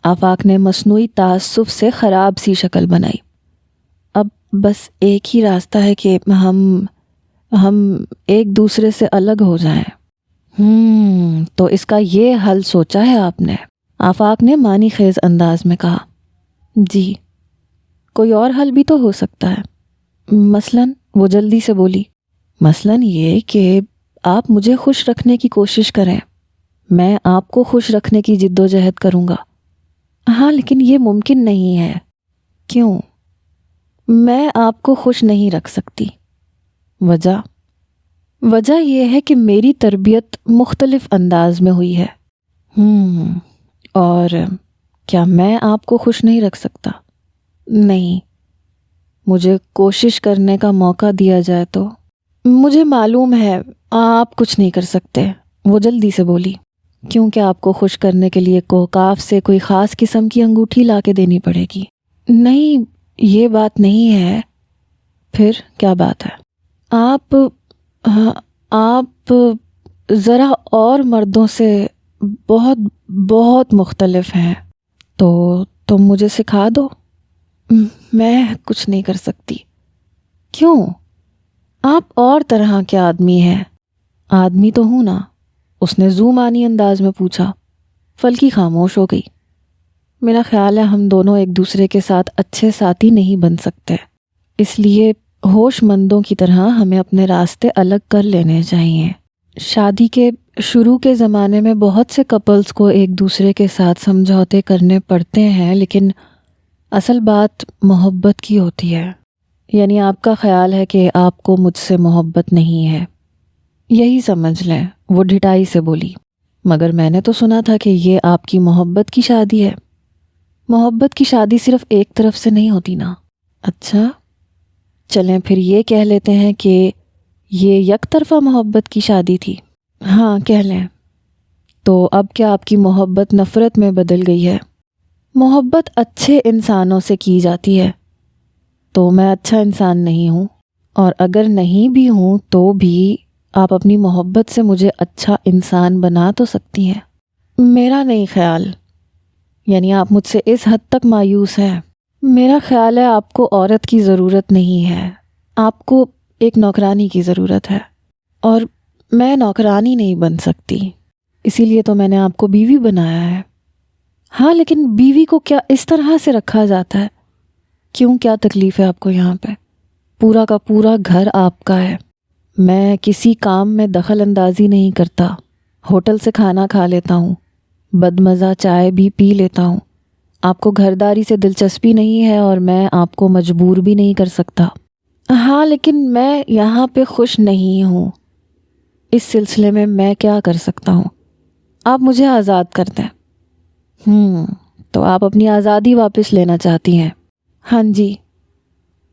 آفاق نے مصنوعی تعصب سے خراب سی شکل بنائی۔ اب بس ایک ہی راستہ ہے کہ ہم ایک دوسرے سے الگ ہو جائیں۔ تو اس کا یہ حل سوچا ہے آپ نے؟ آفاق نے معنی خیز انداز میں کہا۔ جی، کوئی اور حل بھی تو ہو سکتا ہے۔ مثلاً؟ وہ جلدی سے بولی۔ مثلاً یہ کہ آپ مجھے خوش رکھنے کی کوشش کریں، میں آپ کو خوش رکھنے کی جد و جہد کروں گا۔ ہاں لیکن یہ ممکن نہیں ہے۔ کیوں؟ میں آپ کو خوش نہیں رکھ سکتی۔ وجہ یہ ہے کہ میری تربیت مختلف انداز میں ہوئی ہے۔ اور کیا میں آپ کو خوش نہیں رکھ سکتا؟ نہیں، مجھے کوشش کرنے کا موقع دیا جائے تو۔ مجھے معلوم ہے آپ کچھ نہیں کر سکتے، وہ جلدی سے بولی، کیونکہ آپ کو خوش کرنے کے لیے کوکاف سے کوئی خاص قسم کی انگوٹھی لا کے دینی پڑے گی۔ نہیں، یہ بات نہیں ہے۔ پھر کیا بات ہے؟ آپ ذرا اور مردوں سے بہت بہت مختلف ہیں، تو تم مجھے سکھا دو۔ میں کچھ نہیں کر سکتی۔ کیوں؟ آپ اور طرح کے آدمی ہیں۔ آدمی تو ہوں نا، اس نے ذومعنی انداز میں پوچھا۔ فلکی خاموش ہو گئی۔ میرا خیال ہے ہم دونوں ایک دوسرے کے ساتھ اچھے ساتھی نہیں بن سکتے، اس لیے ہوش مندوں کی طرح ہمیں اپنے راستے الگ کر لینے چاہیے۔ شادی کے شروع کے زمانے میں بہت سے کپلز کو ایک دوسرے کے ساتھ سمجھوتے کرنے پڑتے ہیں، لیکن اصل بات محبت کی ہوتی ہے۔ یعنی آپ کا خیال ہے کہ آپ کو مجھ سے محبت نہیں ہے، یہی سمجھ لیں، وہ ڈھٹائی سے بولی۔ مگر میں نے تو سنا تھا کہ یہ آپ کی محبت کی شادی ہے۔ محبت کی شادی صرف ایک طرف سے نہیں ہوتی نا۔ اچھا، چلیں پھر یہ کہہ لیتے ہیں کہ یہ یک طرفہ محبت کی شادی تھی۔ ہاں کہہ لیں۔ تو اب کیا آپ کی محبت نفرت میں بدل گئی ہے؟ محبت اچھے انسانوں سے کی جاتی ہے، تو میں اچھا انسان نہیں ہوں، اور اگر نہیں بھی ہوں تو بھی آپ اپنی محبت سے مجھے اچھا انسان بنا تو سکتی ہیں۔ میرا نہیں خیال۔ یعنی آپ مجھ سے اس حد تک مایوس ہیں؟ میرا خیال ہے آپ کو عورت کی ضرورت نہیں ہے، آپ کو ایک نوکرانی کی ضرورت ہے۔ اور میں نوکرانی نہیں بن سکتی، اسی لیے تو میں نے آپ کو بیوی بنایا ہے۔ ہاں لیکن بیوی کو کیا اس طرح سے رکھا جاتا ہے؟ کیوں، کیا تکلیف ہے آپ کو یہاں پہ؟ پورا کا پورا گھر آپ کا ہے۔ میں کسی کام میں دخل اندازی نہیں کرتا، ہوٹل سے کھانا کھا لیتا ہوں، بدمزہ چائے بھی پی لیتا ہوں۔ آپ کو گھرداری سے دلچسپی نہیں ہے اور میں آپ کو مجبور بھی نہیں کر سکتا۔ ہاں لیکن میں یہاں پہ خوش نہیں ہوں، اس سلسلے میں کیا کر سکتا ہوں؟ آپ مجھے آزاد کر دیں۔ تو آپ اپنی آزادی واپس لینا چاہتی ہیں؟ ہاں جی،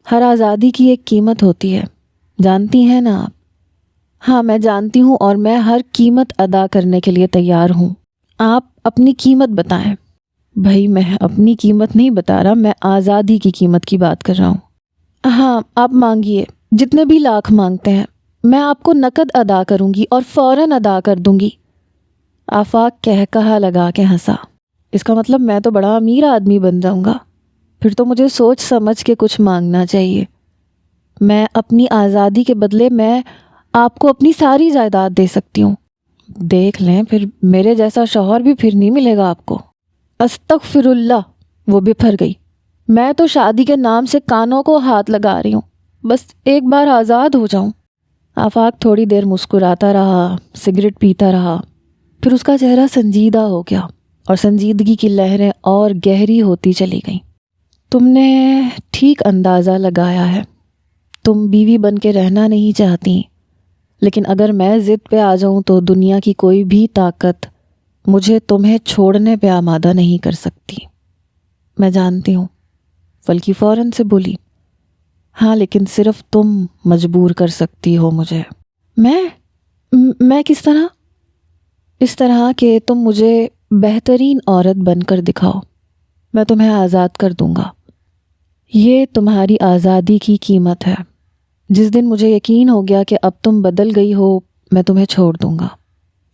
ہر آزادی کی ایک قیمت ہوتی ہے، جانتی ہیں نا آپ؟ ہاں میں جانتی ہوں، اور میں ہر قیمت ادا کرنے کے لیے تیار ہوں۔ آپ اپنی قیمت بتائیں۔ بھائی میں اپنی قیمت نہیں بتا رہا، میں آزادی کی قیمت کی بات کر رہا ہوں۔ ہاں آپ مانگیے، جتنے بھی لاکھ مانگتے ہیں میں آپ کو نقد ادا کروں گی اور فوراً ادا کر دوں گی۔ آفاق کہا لگا کے ہنسا۔ اس کا مطلب میں تو بڑا امیر آدمی بن جاؤں گا، پھر تو مجھے سوچ سمجھ کے کچھ مانگنا چاہیے۔ میں اپنی آزادی کے بدلے میں آپ کو اپنی ساری جائیداد دے سکتی ہوں۔ دیکھ لیں، پھر میرے جیسا شوہر بھی پھر نہیں ملے گا آپ کو۔ استغفر اللہ، وہ بپھر گئی۔ میں تو شادی کے نام سے کانوں کو ہاتھ لگا رہی ہوں، بس ایک بار آزاد ہو جاؤں۔ آفاق تھوڑی دیر مسکراتا رہا، سگریٹ پیتا رہا، پھر اس کا چہرہ سنجیدہ ہو گیا اور سنجیدگی کی لہریں اور گہری ہوتی چلی گئیں۔ تم نے ٹھیک اندازہ لگایا ہے، تم بیوی بن کے رہنا نہیں چاہتی، لیکن اگر میں ضد پہ آ جاؤں تو دنیا کی کوئی بھی طاقت مجھے تمہیں چھوڑنے پہ آمادہ نہیں کر سکتی۔ میں جانتی ہوں، فلکی فوراً سے بولی۔ ہاں لیکن صرف تم مجبور کر سکتی ہو مجھے۔ میں کس طرح؟ اس طرح کہ تم مجھے بہترین عورت بن کر دکھاؤ، میں تمہیں آزاد کر دوں گا۔ یہ تمہاری آزادی کی قیمت ہے۔ جس دن مجھے یقین ہو گیا کہ اب تم بدل گئی ہو، میں تمہیں چھوڑ دوں گا۔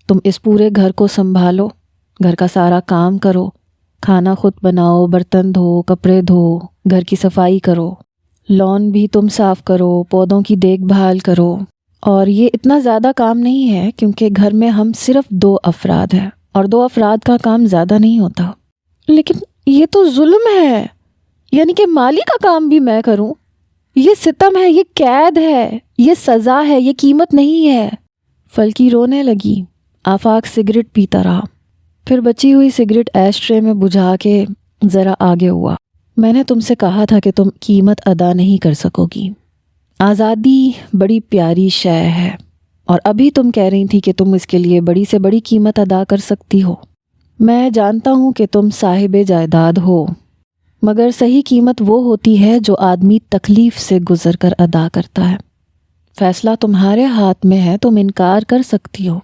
تم اس پورے گھر کو سنبھالو، گھر کا سارا کام کرو، کھانا خود بناؤ، برتن دھو، کپڑے دھو، گھر کی صفائی کرو، لان بھی تم صاف کرو، پودوں کی دیکھ بھال کرو۔ اور یہ اتنا زیادہ کام نہیں ہے کیونکہ گھر میں ہم صرف 2 افراد ہیں، اور 2 افراد کا کام زیادہ نہیں ہوتا۔ لیکن یہ تو ظلم ہے، یعنی کہ مالی کا کام بھی میں کروں؟ یہ ستم ہے، یہ قید ہے، یہ سزا ہے، یہ قیمت نہیں ہے۔ فلکی رونے لگی۔ آفاق سگریٹ پیتا رہا، پھر بچی ہوئی سگریٹ ایش ٹرے میں بجھا کے ذرا آگے ہوا۔ میں نے تم سے کہا تھا کہ تم قیمت ادا نہیں کر سکو گی۔ آزادی بڑی پیاری شے ہے، اور ابھی تم کہہ رہی تھی کہ تم اس کے لیے بڑی سے بڑی قیمت ادا کر سکتی ہو۔ میں جانتا ہوں کہ تم صاحب جائیداد ہو، مگر صحیح قیمت وہ ہوتی ہے جو آدمی تکلیف سے گزر کر ادا کرتا ہے۔ فیصلہ تمہارے ہاتھ میں ہے، تم انکار کر سکتی ہو۔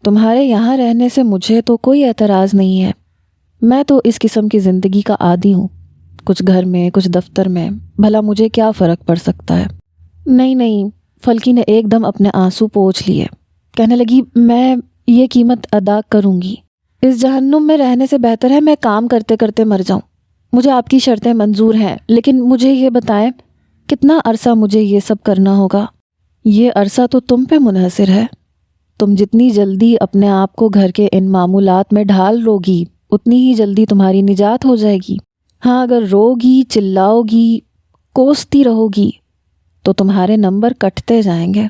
تمہارے یہاں رہنے سے مجھے تو کوئی اعتراض نہیں ہے، میں تو اس قسم کی زندگی کا عادی ہوں، کچھ گھر میں کچھ دفتر میں، بھلا مجھے کیا فرق پڑ سکتا ہے؟ نہیں، فلکی نے ایک دم اپنے آنسو پوچھ لیے، کہنے لگی میں یہ قیمت ادا کروں گی۔ اس جہنم میں رہنے سے بہتر ہے میں کام کرتے کرتے مر جاؤں۔ مجھے آپ کی شرطیں منظور ہیں، لیکن مجھے یہ بتائیں کتنا عرصہ مجھے یہ سب کرنا ہوگا؟ یہ عرصہ تو تم پہ منحصر ہے، تم جتنی جلدی اپنے آپ کو گھر کے ان معمولات میں ڈھال لو گی، اتنی ہی جلدی تمہاری نجات ہو جائے گی۔ ہاں اگر روگی، چلاؤ گی، کوستی رہو گی تو تمہارے نمبر کٹتے جائیں گے۔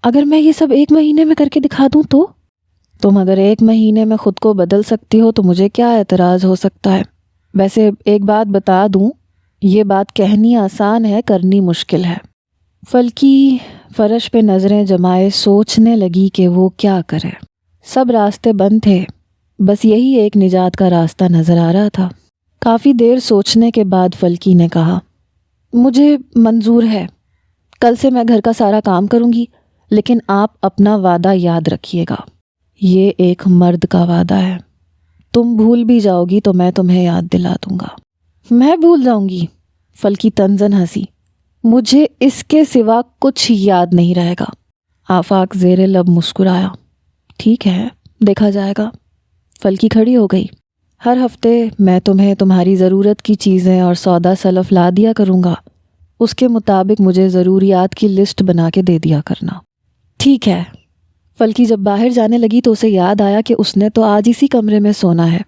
اگر میں یہ سب 1 مہینے میں کر کے دکھا دوں تو؟ تم اگر 1 مہینے میں خود کو بدل سکتی ہو تو مجھے کیا اعتراض ہو سکتا ہے؟ ویسے ایک بات بتا دوں، یہ بات کہنی آسان ہے، کرنی مشکل ہے۔ فلکی فرش پہ نظریں جمائے سوچنے لگی کہ وہ کیا کرے۔ سب راستے بند تھے، بس یہی ایک نجات کا راستہ نظر آ رہا تھا۔ کافی دیر سوچنے کے بعد فلکی نے کہا، مجھے منظور ہے، کل سے میں گھر کا سارا کام کروں گی، لیکن آپ اپنا وعدہ یاد رکھیے گا۔ یہ ایک مرد کا وعدہ ہے، تم بھول بھی جاؤ گی تو میں تمہیں یاد دلا دوں گا۔ میں بھول جاؤں گی؟ فلکی طنزاً ہنسی۔ مجھے اس کے سوا کچھ یاد نہیں رہے گا۔ آفاق زیر لب مسکرایا۔ ٹھیک ہے، دیکھا جائے گا۔ فلکی کھڑی ہو گئی۔ ہر ہفتے میں تمہیں تمہاری ضرورت کی چیزیں اور سودا سلف لا دیا کروں گا، اس کے مطابق مجھے ضروریات کی لسٹ بنا کے دے دیا کرنا۔ ٹھیک ہے۔ فلکی جب باہر جانے لگی تو اسے یاد آیا کہ اس نے تو آج اسی کمرے میں سونا ہے۔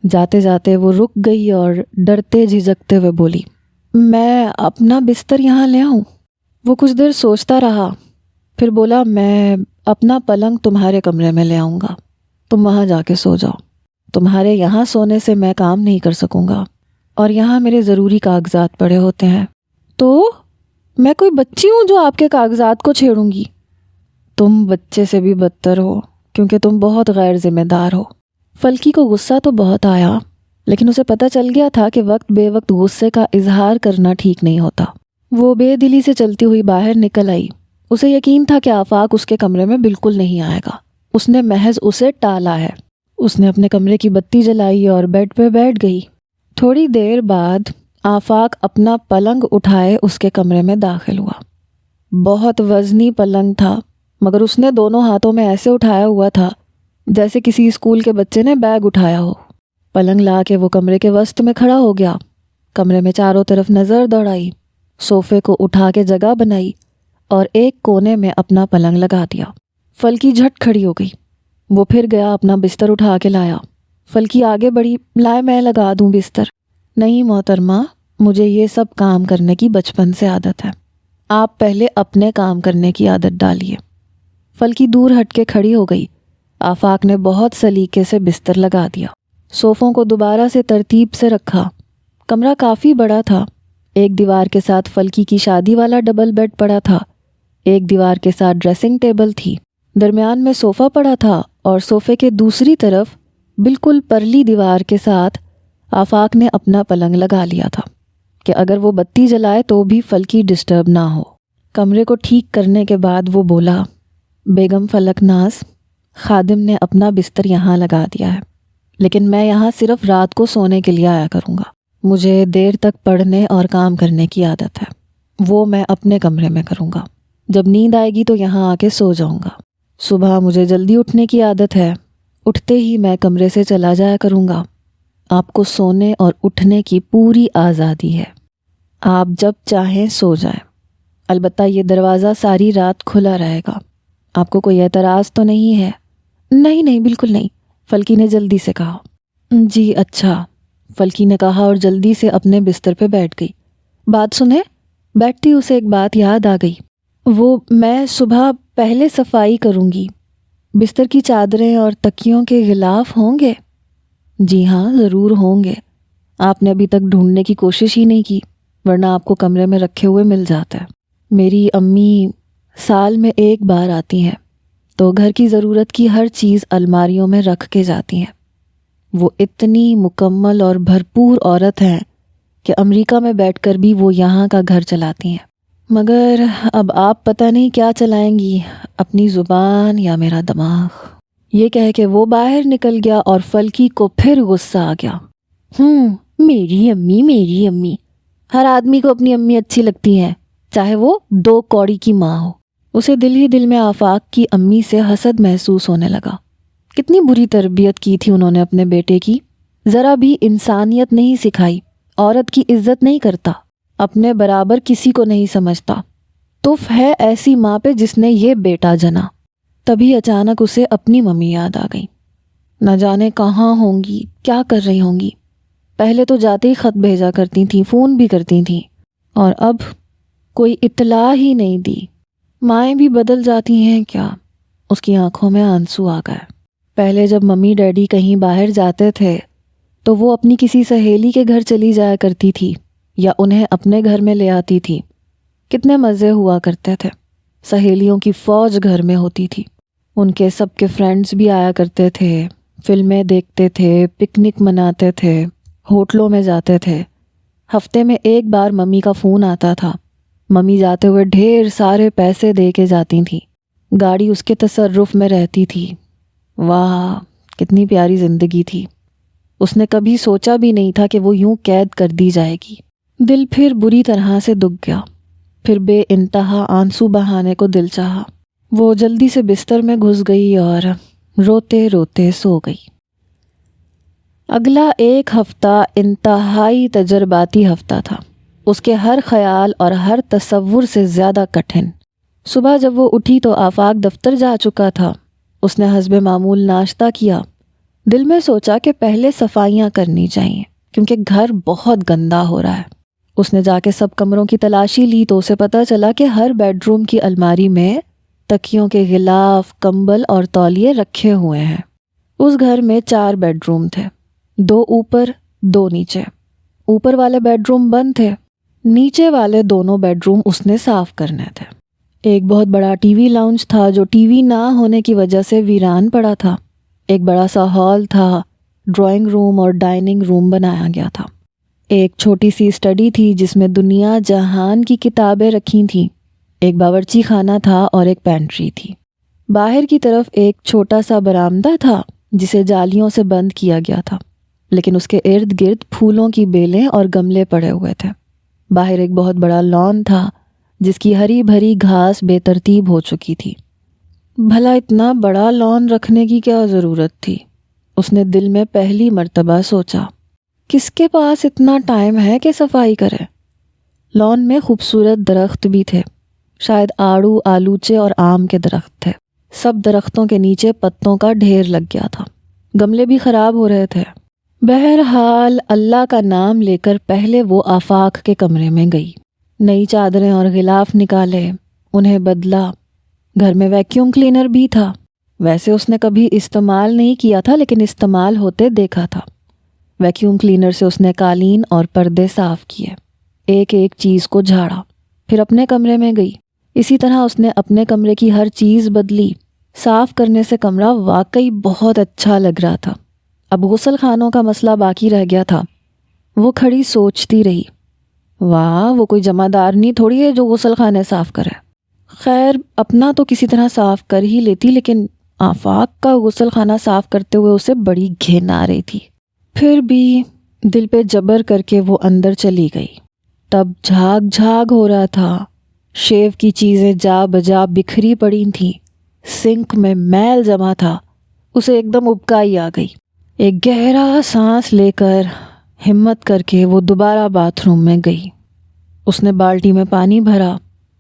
جاتے جاتے وہ رک گئی اور ڈرتے جھجکتے ہوئے بولی، میں اپنا بستر یہاں لے آؤں؟ وہ کچھ دیر سوچتا رہا، پھر بولا، میں اپنا پلنگ تمہارے کمرے میں لے آؤں گا، تم وہاں جا کے سو جاؤ۔ تمہارے یہاں سونے سے میں کام نہیں کر سکوں گا، اور یہاں میرے ضروری کاغذات پڑے ہوتے ہیں۔ تو میں کوئی بچی ہوں جو آپ کے کاغذات کو چھیڑوں گی؟ تم بچے سے بھی بدتر ہو، کیونکہ تم بہت غیر ذمہ دار ہو۔ فلکی کو غصہ تو بہت آیا، لیکن اسے پتہ چل گیا تھا کہ وقت بے وقت غصے کا اظہار کرنا ٹھیک نہیں ہوتا۔ وہ بے دلی سے چلتی ہوئی باہر نکل آئی۔ اسے یقین تھا کہ آفاق اس کے کمرے میں بالکل نہیں آئے گا۔ اس نے محض اسے ٹالا ہے۔ اس نے اپنے کمرے کی بتی جلائی اور بیڈ پہ بیٹھ گئی۔ تھوڑی دیر بعد آفاق اپنا پلنگ اٹھائے اس کے کمرے میں داخل ہوا۔ بہت وزنی پلنگ تھا، مگر اس نے دونوں ہاتھوں میں ایسے اٹھایا ہوا تھا جیسے کسی اسکول کے بچے نے بیگ اٹھایا ہو۔ پلنگ لا کے وہ کمرے کے وسط میں کھڑا ہو گیا۔ کمرے میں چاروں طرف نظر دوڑائی، صوفے کو اٹھا کے جگہ بنائی اور ایک کونے میں اپنا پلنگ لگا دیا۔ فلکی جھٹ کھڑی ہو گئی۔ وہ پھر گیا اپنا بستر اٹھا کے لایا۔ فلکی آگے بڑھی، لائے میں لگا دوں بستر۔ نہیں محترمہ، مجھے یہ سب کام کرنے کی بچپن سے عادت ہے، آپ پہلے اپنے کام کرنے کی عادت ڈالیے۔ فلکی دور ہٹ کے کھڑی ہو گئی۔ آفاق نے بہت سلیقے سے بستر لگا دیا، صوفوں کو دوبارہ سے ترتیب سے رکھا۔ کمرہ کافی بڑا تھا۔ ایک دیوار کے ساتھ فلکی کی شادی والا ڈبل بیڈ پڑا تھا، ایک دیوار کے ساتھ ڈریسنگ ٹیبل تھی، درمیان میں صوفہ پڑا تھا، اور صوفے کے دوسری طرف بالکل پرلی دیوار کے ساتھ آفاق نے اپنا پلنگ لگا لیا تھا کہ اگر وہ بتی جلائے تو بھی فلکی ڈسٹرب نہ ہو۔ کمرے کو ٹھیک کرنے کے بعد وہ بولا، بیگم فلک ناز، خادم نے اپنا بستر یہاں لگا دیا ہے، لیکن میں یہاں صرف رات کو سونے کے لیے آیا کروں گا۔ مجھے دیر تک پڑھنے اور کام کرنے کی عادت ہے، وہ میں اپنے کمرے میں کروں گا۔ جب نیند آئے گی تو یہاں آ کے سو جاؤں گا۔ صبح مجھے جلدی اٹھنے کی عادت ہے، اٹھتے ہی میں کمرے سے چلا جایا کروں گا۔ آپ کو سونے اور اٹھنے کی پوری آزادی ہے، آپ جب چاہیں سو جائیں، البتہ یہ دروازہ ساری رات کھلا رہے گا۔ آپ کو کوئی اعتراض تو نہیں ہے؟ نہیں نہیں، بالکل نہیں، فلکی نے جلدی سے کہا۔ جی اچھا، فلکی نے کہا اور جلدی سے اپنے بستر پہ بیٹھ گئی۔ بات سنیں، بیٹھتی اسے ایک بات یاد آ گئی۔ وہ میں صبح پہلے صفائی کروں گی، بستر کی چادریں اور تکیوں کے غلاف ہوں گے؟ جی ہاں، ضرور ہوں گے۔ آپ نے ابھی تک ڈھونڈنے کی کوشش ہی نہیں کی، ورنہ آپ کو کمرے میں رکھے ہوئے مل جاتا ہے۔ میری امی سال میں ایک بار آتی ہیں تو گھر کی ضرورت کی ہر چیز الماریوں میں رکھ کے جاتی ہیں۔ وہ اتنی مکمل اور بھرپور عورت ہیں کہ امریکہ میں بیٹھ کر بھی وہ یہاں کا گھر چلاتی ہیں۔ مگر اب آپ پتہ نہیں کیا چلائیں گی، اپنی زبان یا میرا دماغ۔ یہ کہہ کے وہ باہر نکل گیا اور فلکی کو پھر غصہ آ گیا۔ میری امی، میری امی، ہر آدمی کو اپنی امی اچھی لگتی ہے، چاہے وہ 2 کوڑی کی ماں ہو۔ اسے دل ہی دل میں آفاق کی امی سے حسد محسوس ہونے لگا۔ کتنی بری تربیت کی تھی انہوں نے اپنے بیٹے کی، ذرا بھی انسانیت نہیں سکھائی، عورت کی عزت نہیں کرتا، اپنے برابر کسی کو نہیں سمجھتا۔ تف ہے ایسی ماں پہ جس نے یہ بیٹا جنا۔ تبھی اچانک اسے اپنی ممی یاد آ گئی۔ نہ جانے کہاں ہوں گی، کیا کر رہی ہوں گی۔ پہلے تو جاتے ہی خط بھیجا کرتی تھیں، فون بھی کرتی تھیں، اور اب کوئی اطلاع ہی نہیں دی۔ مائیں بھی بدل جاتی ہیں کیا؟ اس کی آنکھوں میں آنسو آ گئے۔ پہلے جب ممی ڈیڈی کہیں باہر جاتے تھے تو وہ اپنی کسی سہیلی کے گھر چلی جایا کرتی تھی یا انہیں اپنے گھر میں لے آتی تھی۔ کتنے مزے ہوا کرتے تھے، سہیلیوں کی فوج گھر میں ہوتی تھی، ان کے سب کے فرینڈز بھی آیا کرتے تھے، فلمیں دیکھتے تھے، پکنک مناتے تھے، ہوٹلوں میں جاتے تھے۔ ہفتے میں ایک بار ممی کا فون آتا تھا، ممی جاتے ہوئے ڈھیر سارے پیسے دے کے جاتی تھیں، گاڑی اس کے تصرف میں رہتی تھی۔ واہ، کتنی پیاری زندگی تھی۔ اس نے کبھی سوچا بھی نہیں تھا کہ وہ یوں قید کر دی جائے گی۔ دل پھر بری طرح سے دکھ گیا، پھر بے انتہا آنسو بہانے کو دل چاہا۔ وہ جلدی سے بستر میں گھس گئی اور روتے روتے سو گئی۔ اگلا ایک ہفتہ انتہائی تجرباتی ہفتہ تھا، اس کے ہر خیال اور ہر تصور سے زیادہ کٹھن۔ صبح جب وہ اٹھی تو آفاق دفتر جا چکا تھا۔ اس نے حسب معمول ناشتہ کیا۔ دل میں سوچا کہ پہلے صفائیاں کرنی چاہیے کیونکہ گھر بہت گندا ہو رہا ہے۔ اس نے جا کے سب کمروں کی تلاشی لی تو اسے پتہ چلا کہ ہر بیڈ روم کی الماری میں تکیوں کے غلاف، کمبل اور تولیے رکھے ہوئے ہیں۔ اس گھر میں 4 بیڈ روم تھے، 2 اوپر 2 نیچے۔ اوپر والے بیڈ روم بند تھے، نیچے والے دونوں بیڈ روم اس نے صاف کرنے تھے۔ ایک بہت بڑا ٹی وی لاؤنج تھا جو ٹی وی نہ ہونے کی وجہ سے ویران پڑا تھا۔ ایک بڑا سا ہال تھا، ڈرائنگ روم اور ڈائننگ روم بنایا گیا تھا۔ ایک چھوٹی سی اسٹڈی تھی جس میں دنیا جہان کی کتابیں رکھی تھیں۔ ایک باورچی خانہ تھا اور ایک پینٹری تھی۔ باہر کی طرف ایک چھوٹا سا برآمدہ تھا جسے جالیوں سے بند کیا گیا تھا، لیکن اس کے ارد گرد پھولوں کی بیلیں اور گملے پڑے ہوئے تھے۔ باہر ایک بہت بڑا لان تھا جس کی ہری بھری گھاس بے ترتیب ہو چکی تھی۔ بھلا اتنا بڑا لان رکھنے کی کیا ضرورت تھی؟ اس نے دل میں پہلی مرتبہ سوچا۔ کس کے پاس اتنا ٹائم ہے کہ صفائی کرے؟ لان میں خوبصورت درخت بھی تھے، شاید آڑو، آلوچے اور آم کے درخت تھے۔ سب درختوں کے نیچے پتوں کا ڈھیر لگ گیا تھا، گملے بھی خراب ہو رہے تھے۔ بہرحال اللہ کا نام لے کر پہلے وہ آفاق کے کمرے میں گئی، نئی چادریں اور غلاف نکالے، انہیں بدلا۔ گھر میں ویکیوم کلینر بھی تھا، ویسے اس نے کبھی استعمال نہیں کیا تھا لیکن استعمال ہوتے دیکھا تھا۔ ویکیوم کلینر سے اس نے قالین اور پردے صاف کیے، ایک ایک چیز کو جھاڑا، پھر اپنے کمرے میں گئی۔ اسی طرح اس نے اپنے کمرے کی ہر چیز بدلی۔ صاف کرنے سے کمرہ واقعی بہت اچھا لگ رہا تھا۔ اب غسل خانوں کا مسئلہ باقی رہ گیا تھا۔ وہ کھڑی سوچتی رہی، واہ، وہ کوئی جمع دارنی تھوڑی ہے جو غسل خانے صاف کرے۔ خیر، اپنا تو کسی طرح صاف کر ہی لیتی، لیکن آفاق کا غسل خانہ صاف کرتے ہوئے اسے بڑی گھن آ رہی تھی۔ پھر بھی دل پہ جبر کر کے وہ اندر چلی گئی۔ تب جھاگ جھاگ ہو رہا تھا، شیو کی چیزیں جا بجا بکھری پڑی تھیں، سنک میں میل جمع تھا۔ اسے ایک دم ابکائی آ گئی۔ ایک گہرا سانس لے کر ہمت کر کے وہ دوبارہ باتھ روم میں گئی۔ اس نے بالٹی میں پانی بھرا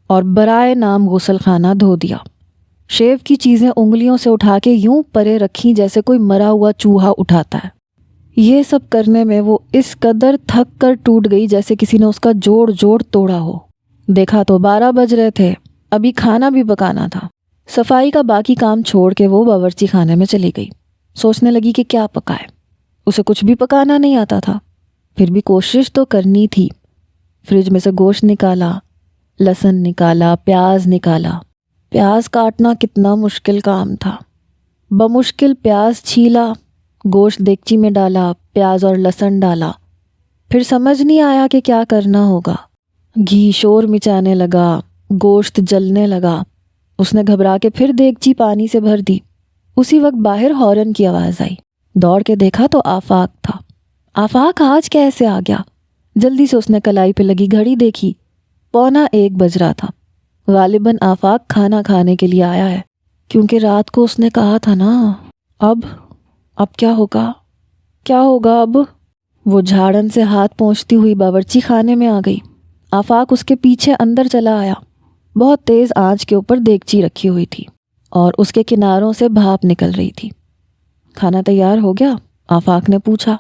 اور برائے نام غسل خانہ دھو دیا۔ شیو کی چیزیں انگلیوں سے اٹھا کے یوں پرے رکھی جیسے کوئی مرا ہوا چوہا اٹھاتا ہے۔ یہ سب کرنے میں وہ اس قدر تھک کر ٹوٹ گئی جیسے کسی نے اس کا جوڑ جوڑ توڑا ہو۔ دیکھا تو 12 بج رہے تھے، ابھی کھانا بھی پکانا تھا۔ صفائی کا باقی کام چھوڑ کے وہ باورچی خانے میں چلی گئی۔ سوچنے لگی کہ کیا پکائے۔ اسے کچھ بھی پکانا نہیں آتا تھا، پھر بھی کوشش تو کرنی تھی۔ فریج میں سے گوشت نکالا، لہسن نکالا، پیاز نکالا۔ پیاز کاٹنا کتنا مشکل کام تھا۔ بمشکل پیاز چھیلا، گوشت دیگچی میں ڈالا، پیاز اور لہسن ڈالا۔ پھر سمجھ نہیں آیا کہ کیا کرنا ہوگا۔ گھی شور مچانے لگا، گوشت جلنے لگا۔ اس نے گھبرا کے پھر دیگچی پانی سے بھر دی۔ اسی وقت باہر ہارن کی آواز آئی۔ دوڑ کے دیکھا تو آفاق تھا۔ آفاق آج کیسے آ گیا؟ جلدی سے اس نے کلائی پہ لگی گھڑی دیکھی، 1:15 بج رہا تھا۔ غالباً آفاق کھانا کھانے کے لیے آیا ہے، کیونکہ رات کو اس نے کہا تھا نا۔ اب کیا ہوگا؟ کیا ہوگا اب؟ وہ جھاڑن سے ہاتھ پونچھتی ہوئی باورچی خانے میں آ گئی۔ آفاق اس کے پیچھے اندر چلا آیا۔ بہت تیز آنچ کے اوپر دیگچی رکھی ہوئی تھی اور اس کے کناروں سے بھاپ نکل رہی تھی۔ کھانا تیار ہو گیا؟ آفاق نے پوچھا۔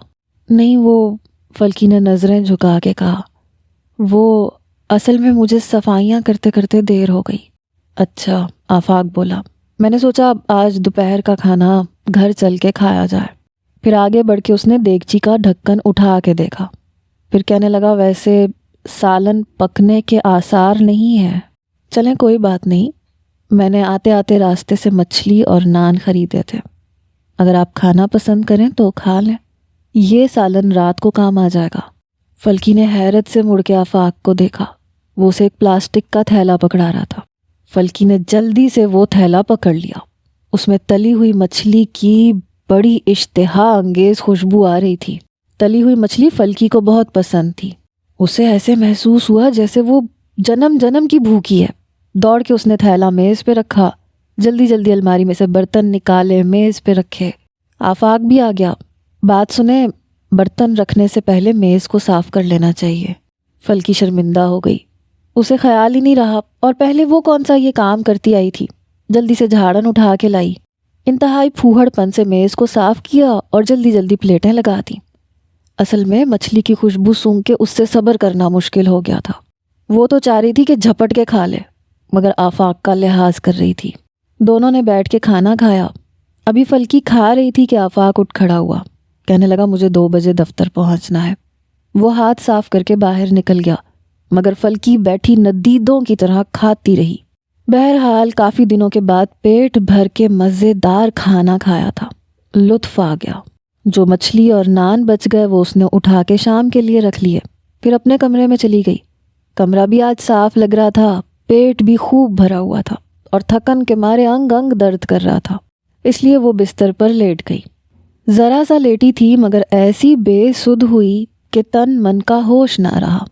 نہیں، وہ فلکی نے نظریں جھکا کے کہا، وہ اصل میں مجھے صفائیاں کرتے کرتے دیر ہو گئی۔ اچھا، آفاق بولا، میں نے سوچا اب آج دوپہر کا کھانا گھر چل کے کھایا جائے۔ پھر آگے بڑھ کے اس نے دیگچی کا ڈھکن اٹھا کے دیکھا، پھر کہنے لگا، ویسے سالن پکنے کے آثار نہیں ہیں۔ چلیں کوئی بات نہیں، میں نے آتے آتے راستے سے مچھلی اور نان خریدے تھے، اگر آپ کھانا پسند کریں تو کھا لیں، یہ سالن رات کو کام آ جائے گا۔ فلکی نے حیرت سے مڑ کے آفاق کو دیکھا۔ وہ اسے ایک پلاسٹک کا تھیلا پکڑا رہا تھا۔ فلکی نے جلدی سے وہ تھیلا پکڑ لیا۔ اس میں تلی ہوئی مچھلی کی بڑی اشتہا انگیز خوشبو آ رہی تھی۔ تلی ہوئی مچھلی فلکی کو بہت پسند تھی۔ اسے ایسے محسوس ہوا جیسے وہ جنم جنم کی بھوکی ہے۔ دوڑ کے اس نے تھیلا میز پہ رکھا، جلدی جلدی الماری میں سے برتن نکالے، میز پہ رکھے۔ آفاق بھی آ گیا۔ بات سنیں، برتن رکھنے سے پہلے میز کو صاف کر لینا چاہیے۔ فلکی شرمندہ ہو گئی۔ اسے خیال ہی نہیں رہا، اور پہلے وہ کون سا یہ کام کرتی آئی تھی۔ جلدی سے جھاڑن اٹھا کے لائی، انتہائی پھوہڑ پن سے میز کو صاف کیا اور جلدی جلدی پلیٹیں لگا دیں۔ اصل میں مچھلی کی خوشبو سونگھ کے اس سے صبر کرنا مشکل ہو گیا تھا۔ وہ تو چاہ رہی تھی کہ جھپٹ کے کھا لے، مگر آفاق کا لحاظ کر رہی تھی۔ دونوں نے بیٹھ کے کھانا کھایا۔ ابھی فلکی کھا رہی تھی کہ آفاق اٹھ کھڑا ہوا، کہنے لگا مجھے 2 بجے دفتر پہنچنا ہے۔ وہ ہاتھ صاف کر کے باہر نکل گیا، مگر فلکی بیٹھی ندیدوں کی طرح کھاتی رہی۔ بہرحال کافی دنوں کے بعد پیٹ بھر کے مزیدار کھانا کھایا تھا، لطف آ گیا۔ جو مچھلی اور نان بچ گئے وہ اس نے اٹھا کے شام کے لیے رکھ لیے، پھر اپنے کمرے میں چلی گئی۔ کمرہ بھی آج صاف لگ رہا تھا، پیٹ بھی خوب بھرا ہوا تھا اور تھکن کے مارے انگ انگ درد کر رہا تھا، اس لیے وہ بستر پر لیٹ گئی۔ ذرا سا لیٹی تھی مگر ایسی بے سدھ ہوئی کہ تن من کا ہوش نہ رہا۔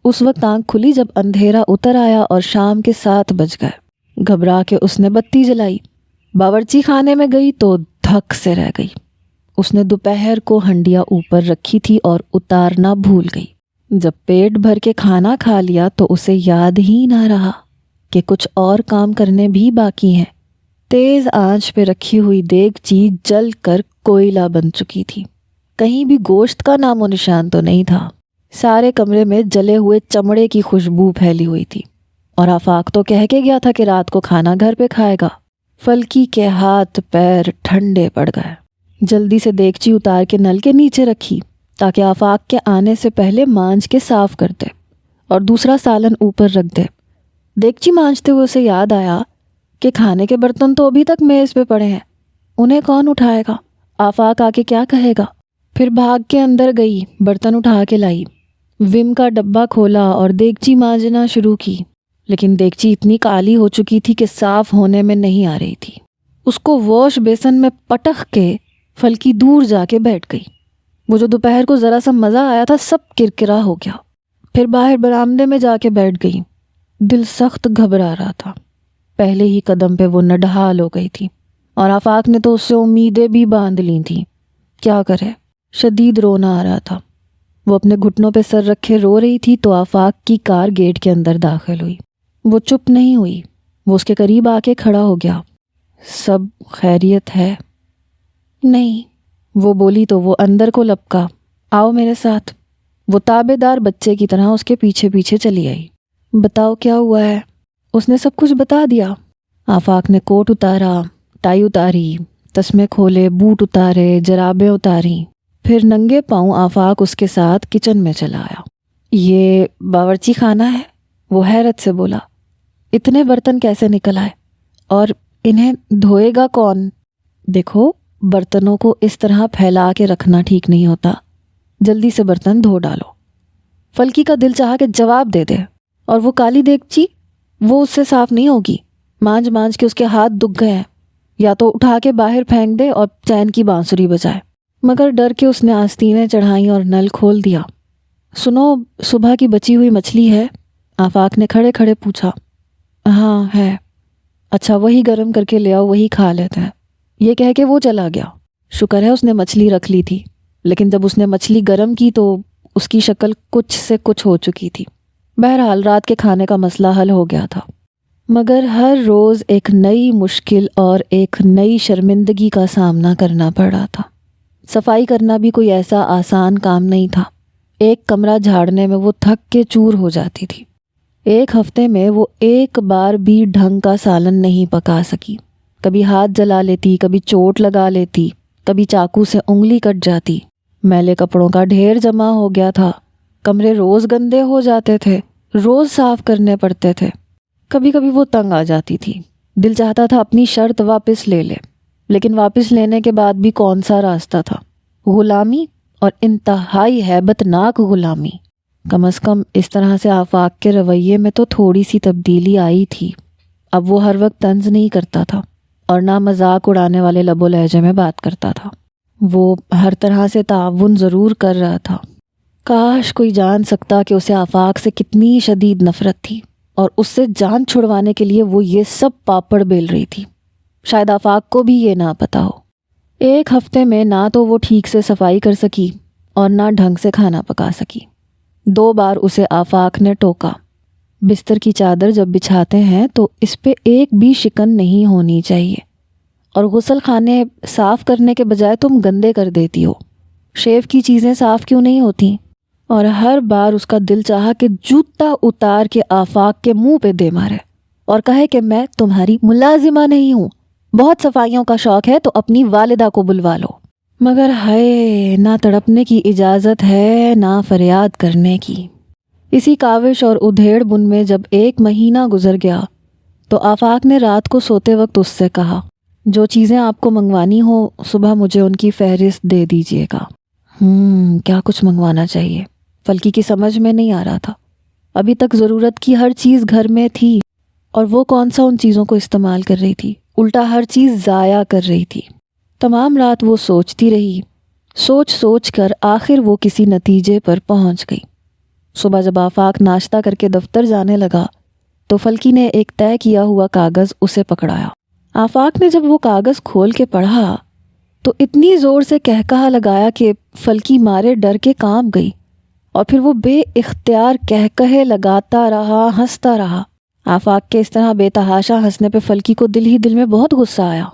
اس وقت آنکھ کھلی جب اندھیرا اتر آیا اور شام کے 7 بج گئے۔ گھبرا کے اس نے بتی جلائی، باورچی خانے میں گئی تو دھک سے رہ گئی۔ اس نے دوپہر کو ہنڈیا اوپر رکھی تھی اور اتارنا بھول گئی۔ جب پیٹ بھر کے کھانا کھا لیا تو اسے یاد ہی نہ رہا کہ کچھ اور کام کرنے بھی باقی ہیں۔ تیز آنچ پہ رکھی ہوئی دیگچی جل کر کوئلہ بن چکی تھی۔ کہیں بھی گوشت کا نام و نشان تو نہیں تھا۔ سارے کمرے میں جلے ہوئے چمڑے کی خوشبو پھیلی ہوئی تھی، اور آفاق تو کہہ کے گیا تھا کہ رات کو کھانا گھر پہ کھائے گا۔ فلکی کے ہاتھ پیر ٹھنڈے پڑ گئے۔ جلدی سے دیگچی اتار کے نل کے نیچے رکھی تاکہ آفاق کے آنے سے پہلے مانج کے صاف کر دے اور دوسرا سالن اوپر رکھ دے۔ دیگچی مانجتے ہوئے اسے یاد آیا کہ کھانے کے برتن تو ابھی تک میز پہ پڑے ہیں، انہیں کون اٹھائے گا؟ آفاق آ کے کیا کہے گا؟ پھر بھاگ کے اندر گئی، برتن اٹھا کے لائی، ویم کا ڈبہ کھولا اور دیگچی مانجنا شروع کی، لیکن دیگچی اتنی کالی ہو چکی تھی کہ صاف ہونے میں نہیں آ رہی تھی۔ اس کو واش بیسن میں پٹخ کے فلکی دور جا کے بیٹھ گئی۔ وہ جو دوپہر کو ذرا سا مزہ آیا تھا سب کرکرا ہو گیا۔ پھر باہر برآمدے میں جا کے بیٹھ گئی۔ دل سخت گھبرا رہا تھا۔ پہلے ہی قدم پہ وہ نڈھال ہو گئی تھی، اور آفاق نے تو اس سے امیدیں بھی باندھ لی تھیں۔ کیا کرے؟ شدید رونا آ رہا تھا۔ وہ اپنے گھٹنوں پہ سر رکھے رو رہی تھی تو آفاق کی کار گیٹ کے اندر داخل ہوئی۔ وہ چپ نہیں ہوئی، وہ اس کے قریب آ کے کھڑا ہو گیا۔ سب خیریت ہے؟ نہیں، وہ بولی تو وہ اندر کو لپکا۔ آؤ میرے ساتھ۔ وہ تابع دار بچے کی طرح اس کے پیچھے پیچھے چلی آئی۔ بتاؤ کیا ہوا ہے؟ اس نے سب کچھ بتا دیا۔ آفاق نے کوٹ اتارا، ٹائی اتاری، تسمے کھولے، بوٹ اتارے، جرابیں اتاری۔ پھر ننگے پاؤں آفاق اس کے ساتھ کچن میں چلا آیا۔ یہ باورچی خانہ ہے؟ وہ حیرت سے بولا۔ اتنے برتن کیسے نکل آئے؟ اور انہیں دھوئے گا کون؟ دیکھو، برتنوں کو اس طرح پھیلا کے رکھنا ٹھیک نہیں ہوتا، جلدی سے برتن دھو ڈالو۔ فلکی کا دل چاہا کہ جواب دے دے، اور وہ کالی دیگچی، وہ اس سے صاف نہیں ہوگی۔ مانج مانج کے اس کے ہاتھ دکھ گئے ہیں، یا تو اٹھا کے باہر پھینک دے اور چین کی بانسری بجائے۔ مگر ڈر کے اس نے آستینیں چڑھائیں اور نل کھول دیا۔ سنو، صبح کی بچی ہوئی مچھلی ہے؟ آفاق نے کھڑے کھڑے پوچھا۔ ہاں ہے۔ اچھا، وہی گرم کر کے لے آؤ، وہی کھا لیتے ہیں۔ یہ کہہ کے وہ چلا گیا۔ شکر ہے اس نے مچھلی رکھ لی تھی، لیکن جب اس نے مچھلی گرم کی تو اس کی شکل کچھ سے کچھ ہو چکی تھی۔ بہرحال رات کے کھانے کا مسئلہ حل ہو گیا تھا، مگر ہر روز ایک نئی مشکل اور ایک نئی شرمندگی کا سامنا کرنا پڑ رہا تھا۔ صفائی کرنا بھی کوئی ایسا آسان کام نہیں تھا۔ ایک کمرہ جھاڑنے میں وہ تھک کے چور ہو جاتی تھی۔ ایک ہفتے میں وہ ایک بار بھی ڈھنگ کا سالن نہیں پکا سکی۔ کبھی ہاتھ جلا لیتی، کبھی چوٹ لگا لیتی، کبھی چاقو سے انگلی کٹ جاتی۔ میلے کپڑوں کا ڈھیر جمع ہو گیا تھا۔ کمرے روز گندے ہو جاتے تھے، روز صاف کرنے پڑتے تھے۔ کبھی کبھی وہ تنگ آ جاتی تھی، دل چاہتا تھا اپنی شرط واپس لے لے، لیکن واپس لینے کے بعد بھی کون سا راستہ تھا؟ غلامی، اور انتہائی ہیبت ناک غلامی۔ کم از کم اس طرح سے آفاق کے رویے میں تو تھوڑی سی تبدیلی آئی تھی۔ اب وہ ہر وقت طنز نہیں کرتا تھا اور نہ مذاق اڑانے والے لب و لہجے میں بات کرتا تھا۔ وہ ہر طرح سے تعاون ضرور کر رہا تھا۔ کاش کوئی جان سکتا کہ اسے آفاق سے کتنی شدید نفرت تھی، اور اس سے جان چھڑوانے کے لیے وہ یہ سب پاپڑ بیل رہی تھی۔ شاید آفاق کو بھی یہ نہ پتا ہو۔ ایک ہفتے میں نہ تو وہ ٹھیک سے صفائی کر سکی اور نہ ڈھنگ سے کھانا پکا سکی۔ 2 بار اسے آفاق نے ٹوکا۔ بستر کی چادر جب بچھاتے ہیں تو اس پہ ایک بھی شکن نہیں ہونی چاہیے، اور غسل خانے صاف کرنے کے بجائے تم گندے کر دیتی ہو۔ شیو کی چیزیں صاف کیوں نہیں ہوتی؟ اور ہر بار اس کا دل چاہا کہ جوتا اتار کے آفاق کے منہ پہ دے مارے اور کہے کہ میں تمہاری ملازمہ نہیں ہوں، بہت صفائیوں کا شوق ہے تو اپنی والدہ کو بلوا لو۔ مگر ہائے، نہ تڑپنے کی اجازت ہے نہ فریاد کرنے کی۔ اسی کاوش اور ادھیڑ بن میں جب 1 مہینہ گزر گیا تو آفاق نے رات کو سوتے وقت اس سے کہا، جو چیزیں آپ کو منگوانی ہو صبح مجھے ان کی فہرست دے دیجیے گا۔ کیا کچھ منگوانا چاہیے؟ فلکی کی سمجھ میں نہیں آ رہا تھا۔ ابھی تک ضرورت کی ہر چیز گھر میں تھی اور وہ کون سا ان چیزوں کو استعمال کر رہی تھی، الٹا ہر چیز ضائع کر رہی تھی۔ تمام رات وہ سوچتی رہی، سوچ کر آخر وہ کسی نتیجے پر پہنچ گئی۔ صبح جب آفاق ناشتہ کر کے دفتر جانے لگا تو فلکی نے ایک طے کیا ہوا کاغذ اسے پکڑایا۔ آفاق نے جب وہ کاغذ کھول کے پڑھا تو اتنی زور سے کہکہا لگایا کہ فلکی مارے ڈر کے کانپ گئی، اور پھر وہ بے اختیار کہکہے لگاتا رہا، ہنستا رہا۔ آفاق کے اس طرح بے تحاشا ہنسنے پہ فلکی کو دل ہی دل میں بہت غصہ آیا،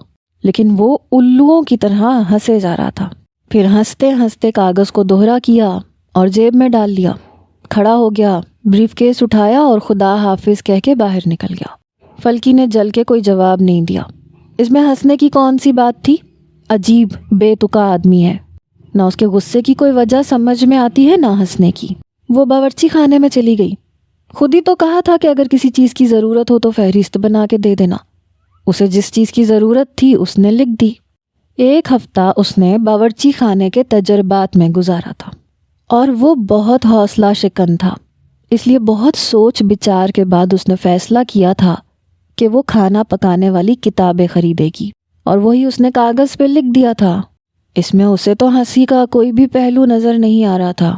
لیکن وہ الوؤں کی طرح ہنسے جا رہا تھا۔ پھر ہنستے ہنستے کاغذ کو دوہرا کیا اور جیب میں ڈال لیا، کھڑا ہو گیا، بریف کیس اٹھایا اور خدا حافظ کہہ کے باہر نکل گیا۔ فلکی نے جل کے کوئی جواب نہیں دیا۔ اس میں ہنسنے کی کون سی بات تھی؟ عجیب بے تکا آدمی ہے، نہ اس کے غصے کی کوئی وجہ سمجھ میں آتی ہے نہ ہنسنے کی۔ وہ باورچی خانے میں چلی گئی۔ خود ہی تو کہا تھا کہ اگر کسی چیز کی ضرورت ہو تو فہرست بنا کے دے دینا۔ اسے جس چیز کی ضرورت تھی اس نے لکھ دی۔ 1 ہفتہ اس نے باورچی خانے کے تجربات میں گزارا تھا اور وہ بہت حوصلہ شکن تھا، اس لیے بہت سوچ بچار کے بعد اس نے فیصلہ کیا تھا کہ وہ کھانا پکانے والی کتابیں خریدے گی، اور وہی اس نے کاغذ پہ لکھ دیا تھا۔ اس میں اسے تو ہنسی کا کوئی بھی پہلو نظر نہیں آ رہا تھا۔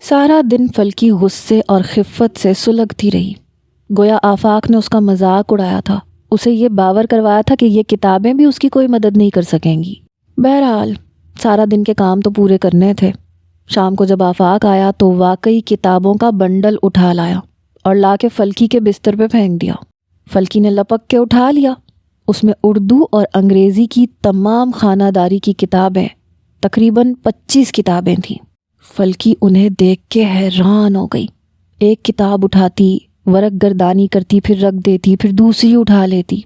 سارا دن فلکی غصے اور خفت سے سلگتی رہی، گویا آفاق نے اس کا مذاق اڑایا تھا، اسے یہ باور کروایا تھا کہ یہ کتابیں بھی اس کی کوئی مدد نہیں کر سکیں گی۔ بہرحال سارا دن کے کام تو پورے کرنے تھے۔ شام کو جب آفاق آیا تو واقعی کتابوں کا بنڈل اٹھا لایا اور لا کے فلکی کے بستر پہ پھینک دیا۔ فلکی نے لپک کے اٹھا لیا۔ اس میں اردو اور انگریزی کی تمام خانہ داری کی کتابیں، تقریباً 25 کتابیں تھیں۔ فلکی انہیں دیکھ کے حیران ہو گئی۔ ایک کتاب اٹھاتی، ورق گردانی کرتی، پھر رکھ دیتی، پھر دوسری اٹھا لیتی۔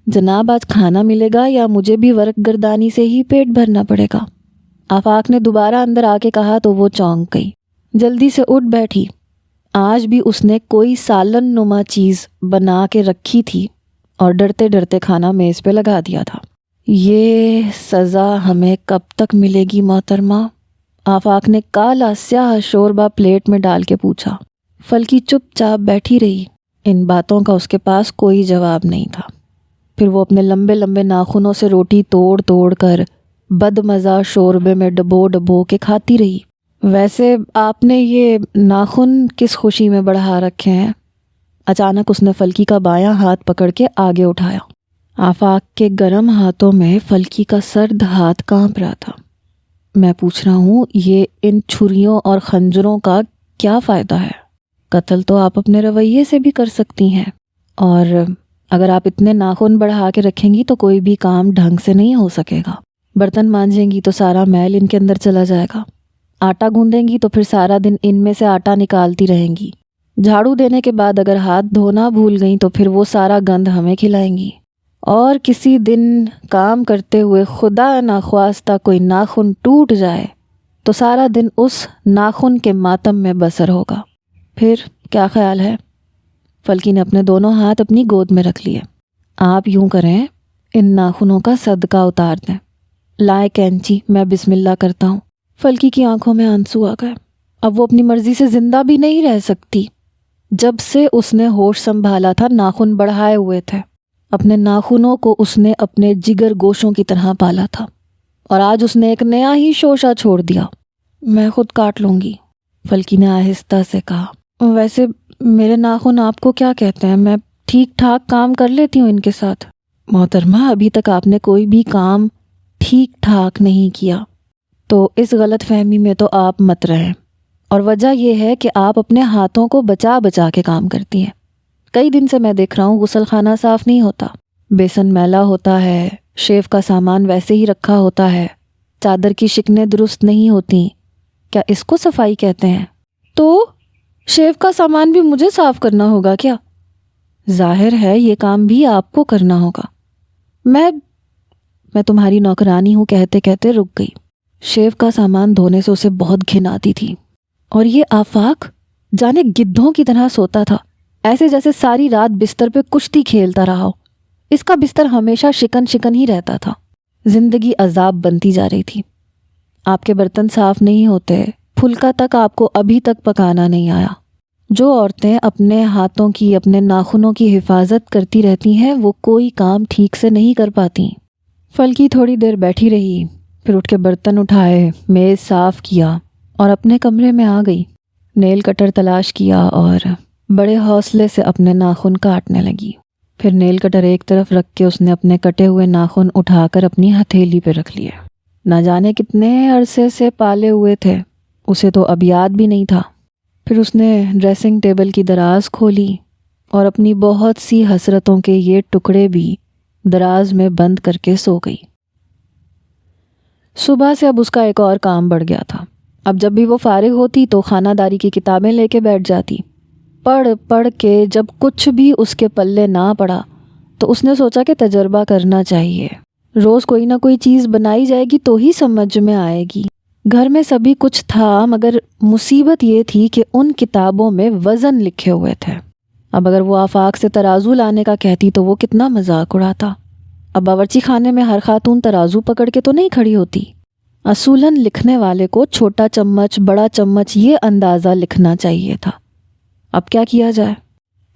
جناب آج کھانا ملے گا یا مجھے بھی ورق گردانی سے ہی پیٹ بھرنا پڑے گا؟ آفاق نے دوبارہ اندر آ کے کہا تو وہ چونک گئی، جلدی سے اٹھ بیٹھی۔ آج بھی اس نے کوئی سالن نما چیز بنا کے رکھی تھی اور ڈرتے ڈرتے کھانا میز پہ لگا دیا تھا۔ یہ سزا ہمیں کب تک ملے گی محترمہ؟ آفاق نے کالا سیاہ شوربہ پلیٹ میں ڈال کے پوچھا۔ فلکی چپ چاپ بیٹھی رہی، ان باتوں کا اس کے پاس کوئی جواب نہیں تھا۔ پھر وہ اپنے لمبے لمبے ناخنوں سے روٹی توڑ توڑ کر بد مزہ شوربے میں ڈبو ڈبو کے کھاتی رہی۔ ویسے آپ نے یہ ناخن کس خوشی میں بڑھا رکھے ہیں؟ اچانک اس نے فلکی کا بایاں ہاتھ پکڑ کے آگے اٹھایا۔ آفاق کے گرم ہاتھوں میں فلکی کا سرد ہاتھ کانپ رہا تھا۔ میں پوچھ رہا ہوں، یہ ان چھریوں اور خنجروں کا کیا فائدہ ہے؟ قتل تو آپ اپنے رویے سے بھی کر سکتی ہیں، اور اگر آپ اتنے ناخن بڑھا کے رکھیں گی تو کوئی بھی کام ڈھنگ سے نہیں ہو سکے گا۔ برتن مانجیں گی تو سارا میل ان کے اندر چلا جائے گا، آٹا گوندیں گی تو پھر سارا دن ان میں سے آٹا نکالتی رہیں گی، جھاڑو دینے کے بعد اگر ہاتھ دھونا بھول گئیں تو پھر وہ سارا گند ہمیں کھلائیں گی، اور کسی دن کام کرتے ہوئے خدا ناخواستہ کوئی ناخن ٹوٹ جائے تو سارا دن اس ناخن کے ماتم میں بسر ہوگا۔ پھر کیا خیال ہے؟ فلکی نے اپنے دونوں ہاتھ اپنی گود میں رکھ لیے۔ آپ یوں کریں، ان ناخنوں کا صدقہ اتار دیں۔ لائے کینچی، میں بسم اللہ کرتا ہوں۔ فلکی کی آنکھوں میں آنسو آ گئے۔ اب وہ اپنی مرضی سے زندہ بھی نہیں رہ سکتی۔ جب سے اس نے ہوش سنبھالا تھا ناخن بڑھائے ہوئے تھے، اپنے ناخنوں کو اس نے اپنے جگر گوشوں کی طرح پالا تھا، اور آج اس نے ایک نیا ہی شوشہ چھوڑ دیا۔ میں خود کاٹ لوں گی، فلکی نے آہستہ سے کہا۔ ویسے میرے ناخن آپ کو کیا کہتے ہیں؟ میں ٹھیک ٹھاک کام کر لیتی ہوں ان کے ساتھ۔ محترمہ، ابھی تک آپ نے کوئی بھی کام ٹھیک ٹھاک نہیں کیا، تو اس غلط فہمی میں تو آپ مت رہیں، اور وجہ یہ ہے کہ آپ اپنے ہاتھوں کو بچا بچا کے کام کرتی ہیں۔ کئی دن سے میں دیکھ رہا ہوں غسل خانہ صاف نہیں ہوتا، بیسن میلا ہوتا ہے، شیو کا سامان ویسے ہی رکھا ہوتا ہے، چادر کی شکنیں درست نہیں ہوتی، کیا اس کو صفائی کہتے ہیں؟ تو شیو کا سامان بھی مجھے صاف کرنا ہوگا کیا؟ ظاہر ہے یہ کام بھی آپ کو کرنا ہوگا۔ میں تمہاری نوکرانی ہوں کہتے کہتے رک گئی۔ شیو کا سامان دھونے سے اسے بہت گھن آتی تھی، اور یہ آفاق جانے گدھوں کی طرح سوتا تھا، ایسے جیسے ساری رات بستر پہ کشتی کھیلتا رہا ہو۔ اس کا بستر ہمیشہ شکن شکن ہی رہتا تھا۔ زندگی عذاب بنتی جا رہی تھی۔ آپ کے برتن صاف نہیں ہوتے، پھلکا تک آپ کو ابھی تک پکانا نہیں آیا۔ جو عورتیں اپنے ہاتھوں کی، اپنے ناخنوں کی حفاظت کرتی رہتی ہیں، وہ کوئی کام ٹھیک سے نہیں کر پاتی۔ فلکی تھوڑی دیر بیٹھی رہی، پھر اٹھ کے برتن اٹھائے، میز صاف کیا اور اپنے کمرے میں آ گئی۔ نیل کٹر تلاش کیا اور بڑے حوصلے سے اپنے ناخن کاٹنے لگی۔ پھر نیل کٹر ایک طرف رکھ کے اس نے اپنے کٹے ہوئے ناخن اٹھا کر اپنی ہتھیلی پہ رکھ لیے۔ نہ جانے کتنے عرصے سے پالے ہوئے تھے، اسے تو اب یاد بھی نہیں تھا۔ پھر اس نے ڈریسنگ ٹیبل کی دراز کھولی اور اپنی بہت سی حسرتوں کے یہ ٹکڑے بھی دراز میں بند کر کے سو گئی۔ صبح سے اب اس کا ایک اور کام بڑھ گیا تھا۔ اب جب بھی وہ فارغ ہوتی تو خانہ داری کی کتابیں لے کے بیٹھ جاتی۔ پڑھ پڑھ کے جب کچھ بھی اس کے پلے نہ پڑا تو اس نے سوچا کہ تجربہ کرنا چاہیے۔ روز کوئی نہ کوئی چیز بنائی جائے گی تو ہی سمجھ میں آئے گی۔ گھر میں سبھی کچھ تھا، مگر مصیبت یہ تھی کہ ان کتابوں میں وزن لکھے ہوئے تھے۔ اب اگر وہ آفاق سے ترازو لانے کا کہتی تو وہ کتنا مذاق اڑاتا۔ اب باورچی خانے میں ہر خاتون ترازو پکڑ کے تو نہیں کھڑی ہوتی۔ اصولاً لکھنے والے کو چھوٹا چمچ، بڑا چمچ یہ اندازہ لکھنا چاہیے تھا۔ اب کیا کیا جائے؟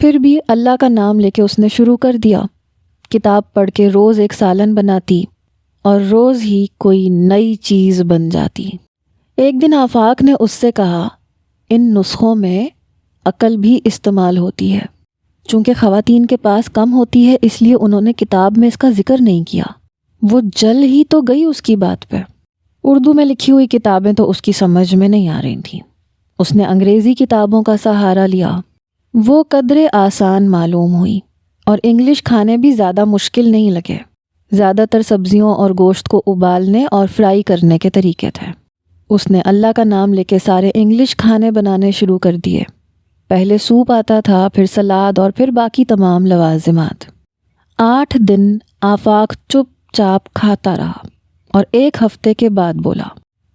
پھر بھی اللہ کا نام لے کے اس نے شروع کر دیا۔ کتاب پڑھ کے روز ایک سالن بناتی اور روز ہی کوئی نئی چیز بن جاتی۔ ایک دن آفاق نے اس سے کہا، ان نسخوں میں عقل بھی استعمال ہوتی ہے۔ چونکہ خواتین کے پاس کم ہوتی ہے اس لیے انہوں نے کتاب میں اس کا ذکر نہیں کیا۔ وہ جل ہی تو گئی اس کی بات پہ۔ اردو میں لکھی ہوئی کتابیں تو اس کی سمجھ میں نہیں آ رہی تھیں۔ اس نے انگریزی کتابوں کا سہارا لیا۔ وہ قدرے آسان معلوم ہوئی اور انگلش کھانے بھی زیادہ مشکل نہیں لگے۔ زیادہ تر سبزیوں اور گوشت کو ابالنے اور فرائی کرنے کے طریقے تھے۔ اس نے اللہ کا نام لے کے سارے انگلش کھانے بنانے شروع کر دیے۔ پہلے سوپ آتا تھا، پھر سلاد اور پھر باقی تمام لوازمات۔ 8 دن آفاق چپ چاپ کھاتا رہا اور ایک ہفتے کے بعد بولا،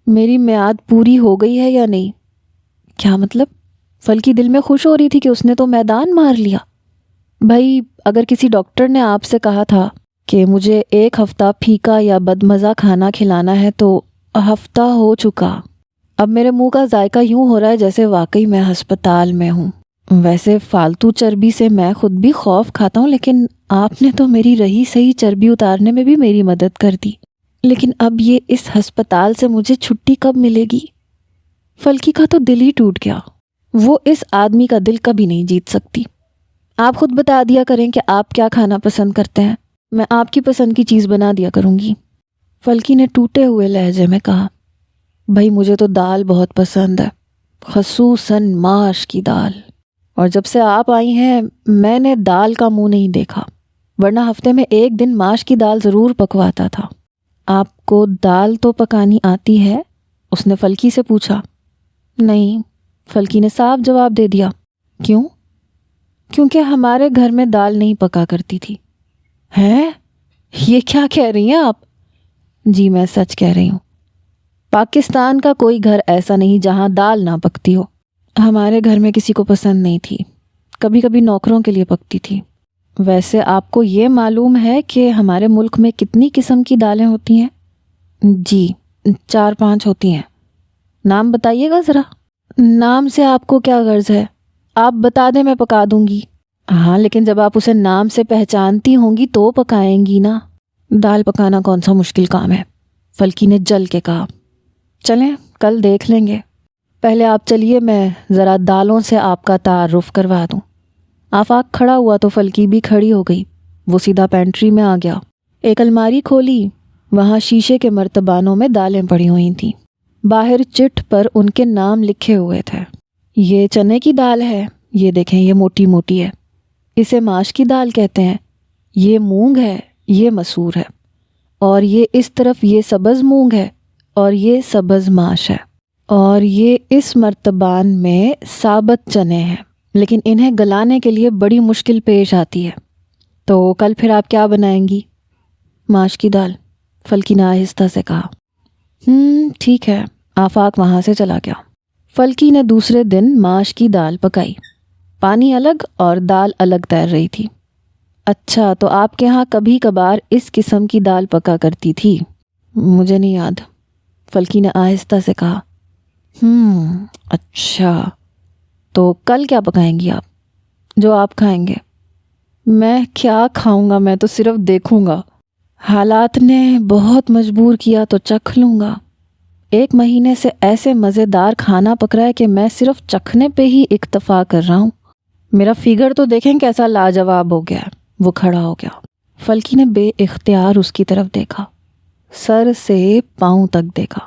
میری میعاد پوری ہو گئی ہے یا نہیں؟ کیا مطلب؟ فلکی دل میں خوش ہو رہی تھی کہ اس نے تو میدان مار لیا۔ بھائی، اگر کسی ڈاکٹر نے آپ سے کہا تھا کہ مجھے 1 ہفتہ پھیکا یا بدمزہ کھانا کھلانا ہے تو ہفتہ ہو چکا۔ اب میرے منہ کا ذائقہ یوں ہو رہا ہے جیسے واقعی میں ہسپتال میں ہوں۔ ویسے فالتو چربی سے میں خود بھی خوف کھاتا ہوں، لیکن آپ نے تو میری رہی صحیح چربی اتارنے میں بھی میری مدد کر دی۔ لیکن اب یہ اس ہسپتال سے مجھے چھٹی کب ملے گی؟ فلکی کا تو دل ہی ٹوٹ گیا۔ وہ اس آدمی کا دل کبھی نہیں جیت سکتی۔ آپ خود بتا دیا کریں کہ آپ کیا کھانا پسند کرتے ہیں، میں آپ کی پسند کی چیز بنا دیا کروں گی۔ فلکی نے ٹوٹے ہوئے لہجے میں کہا، بھائی مجھے تو دال بہت پسند ہے، خصوصاً ماش کی دال، اور جب سے آپ آئی ہیں میں نے دال کا منہ نہیں دیکھا، ورنہ ہفتے میں 1 دن ماش کی دال ضرور پکواتا تھا۔ آپ کو دال تو پکانی آتی ہے؟ اس نے فلکی سے پوچھا۔ نہیں، فلکی نے صاف جواب دے دیا۔ کیوں؟ کیونکہ ہمارے گھر میں دال نہیں پکا کرتی تھی۔ ہیں؟ یہ کیا کہہ رہی ہیں آپ؟ جی میں سچ کہہ رہی ہوں۔ پاکستان کا کوئی گھر ایسا نہیں جہاں دال نہ پکتی ہو۔ ہمارے گھر میں کسی کو پسند نہیں تھی، کبھی کبھی نوکروں کے لیے پکتی تھی۔ ویسے آپ کو یہ معلوم ہے کہ ہمارے ملک میں کتنی قسم کی دالیں ہوتی ہیں؟ جی 4-5 ہوتی ہیں۔ نام بتائیے گا ذرا۔ نام سے آپ کو کیا غرض ہے؟ آپ بتا دیں میں پکا دوں گی۔ ہاں لیکن جب آپ اسے نام سے پہچانتی ہوں گی تو پکائیں گی نا۔ دال پکانا کون سا مشکل کام ہے؟ فلکی نے جل کے کہا۔ چلیں کل دیکھ لیں گے، پہلے آپ چلیے میں ذرا دالوں سے آپ کا تعارف کروا دوں۔ آفاق کھڑا ہوا تو فلکی بھی کھڑی ہو گئی۔ وہ سیدھا پینٹری میں آ گیا، ایک الماری کھولی، وہاں شیشے کے مرتبانوں میں دالیں پڑی ہوئی تھیں۔ باہر چٹ پر ان کے نام لکھے ہوئے تھے۔ یہ چنے کی دال ہے، یہ دیکھیں یہ موٹی موٹی ہے، اسے ماش کی دال کہتے ہیں، یہ مونگ ہے، یہ مسور ہے، اور یہ اس طرف یہ سبز مونگ ہے اور یہ سبز ماش ہے، اور یہ اس مرتبان میں ثابت چنے ہیں، لیکن انہیں گلانے کے لیے بڑی مشکل پیش آتی ہے۔ تو کل پھر آپ کیا بنائیں گی؟ ماش کی دال، فلکی نے آہستہ سے کہا۔ ٹھیک ہے۔ آفاق وہاں سے چلا گیا۔ فلکی نے دوسرے دن ماش کی دال پکائی۔ پانی الگ اور دال الگ تیر رہی تھی۔ اچھا، تو آپ کے ہاں کبھی کبھار اس قسم کی دال پکا کرتی تھی؟ مجھے نہیں یاد، فلکی نے آہستہ سے کہا۔ اچھا، تو کل کیا پکائیں گی آپ؟ جو آپ کھائیں گے۔ میں کیا کھاؤں گا، میں تو صرف دیکھوں گا۔ حالات نے بہت مجبور کیا تو چکھ لوں گا۔ 1 مہینے سے ایسے مزیدار کھانا پک رہا ہے کہ میں صرف چکھنے پہ ہی اکتفا کر رہا ہوں۔ میرا فگر تو دیکھیں کیسا لاجواب ہو گیا ہے۔ وہ کھڑا ہو گیا۔ فلکی نے بے اختیار اس کی طرف دیکھا، سر سے پاؤں تک دیکھا۔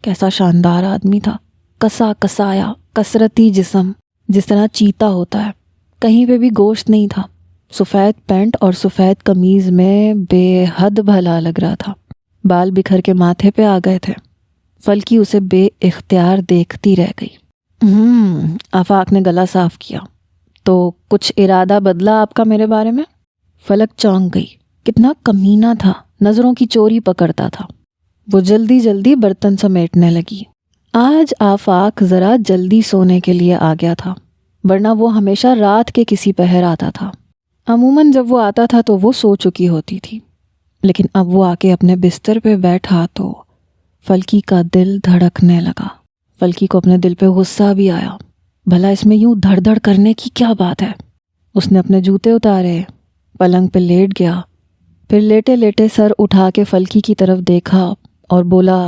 کیسا شاندار آدمی تھا، کسا کسایا، کسرتی جسم، جس طرح چیتا ہوتا ہے۔ کہیں پہ بھی گوشت نہیں تھا۔ سفید پینٹ اور سفید قمیض میں بے حد بھلا لگ رہا تھا۔ بال بکھر کے ماتھے پہ آ گئے تھے۔ فلکی اسے بے اختیار دیکھتی رہ گئی۔ آفاق نے گلا صاف کیا۔ تو کچھ ارادہ بدلا آپ کا میرے بارے میں؟ فلک چونک گئی۔ کتنا کمینہ تھا، نظروں کی چوری پکڑتا تھا۔ وہ جلدی جلدی برتن سمیٹنے لگی۔ آج آفاق ذرا جلدی سونے کے لیے آ گیا تھا، ورنہ وہ ہمیشہ رات کے کسی پہر آتا تھا۔ عموماً جب وہ آتا تھا تو وہ سو چکی ہوتی تھی، لیکن اب وہ آ کے اپنے بستر پہ بیٹھا تو فلکی کا دل دھڑکنے لگا۔ فلکی کو اپنے دل پہ غصہ بھی آیا۔ بھلا اس میں یوں دھڑ دھڑ کرنے کی کیا بات ہے؟ اس نے اپنے جوتے اتارے، پلنگ پہ لیٹ گیا، پھر لیٹے لیٹے سر اٹھا کے فلکی کی طرف دیکھا اور بولا،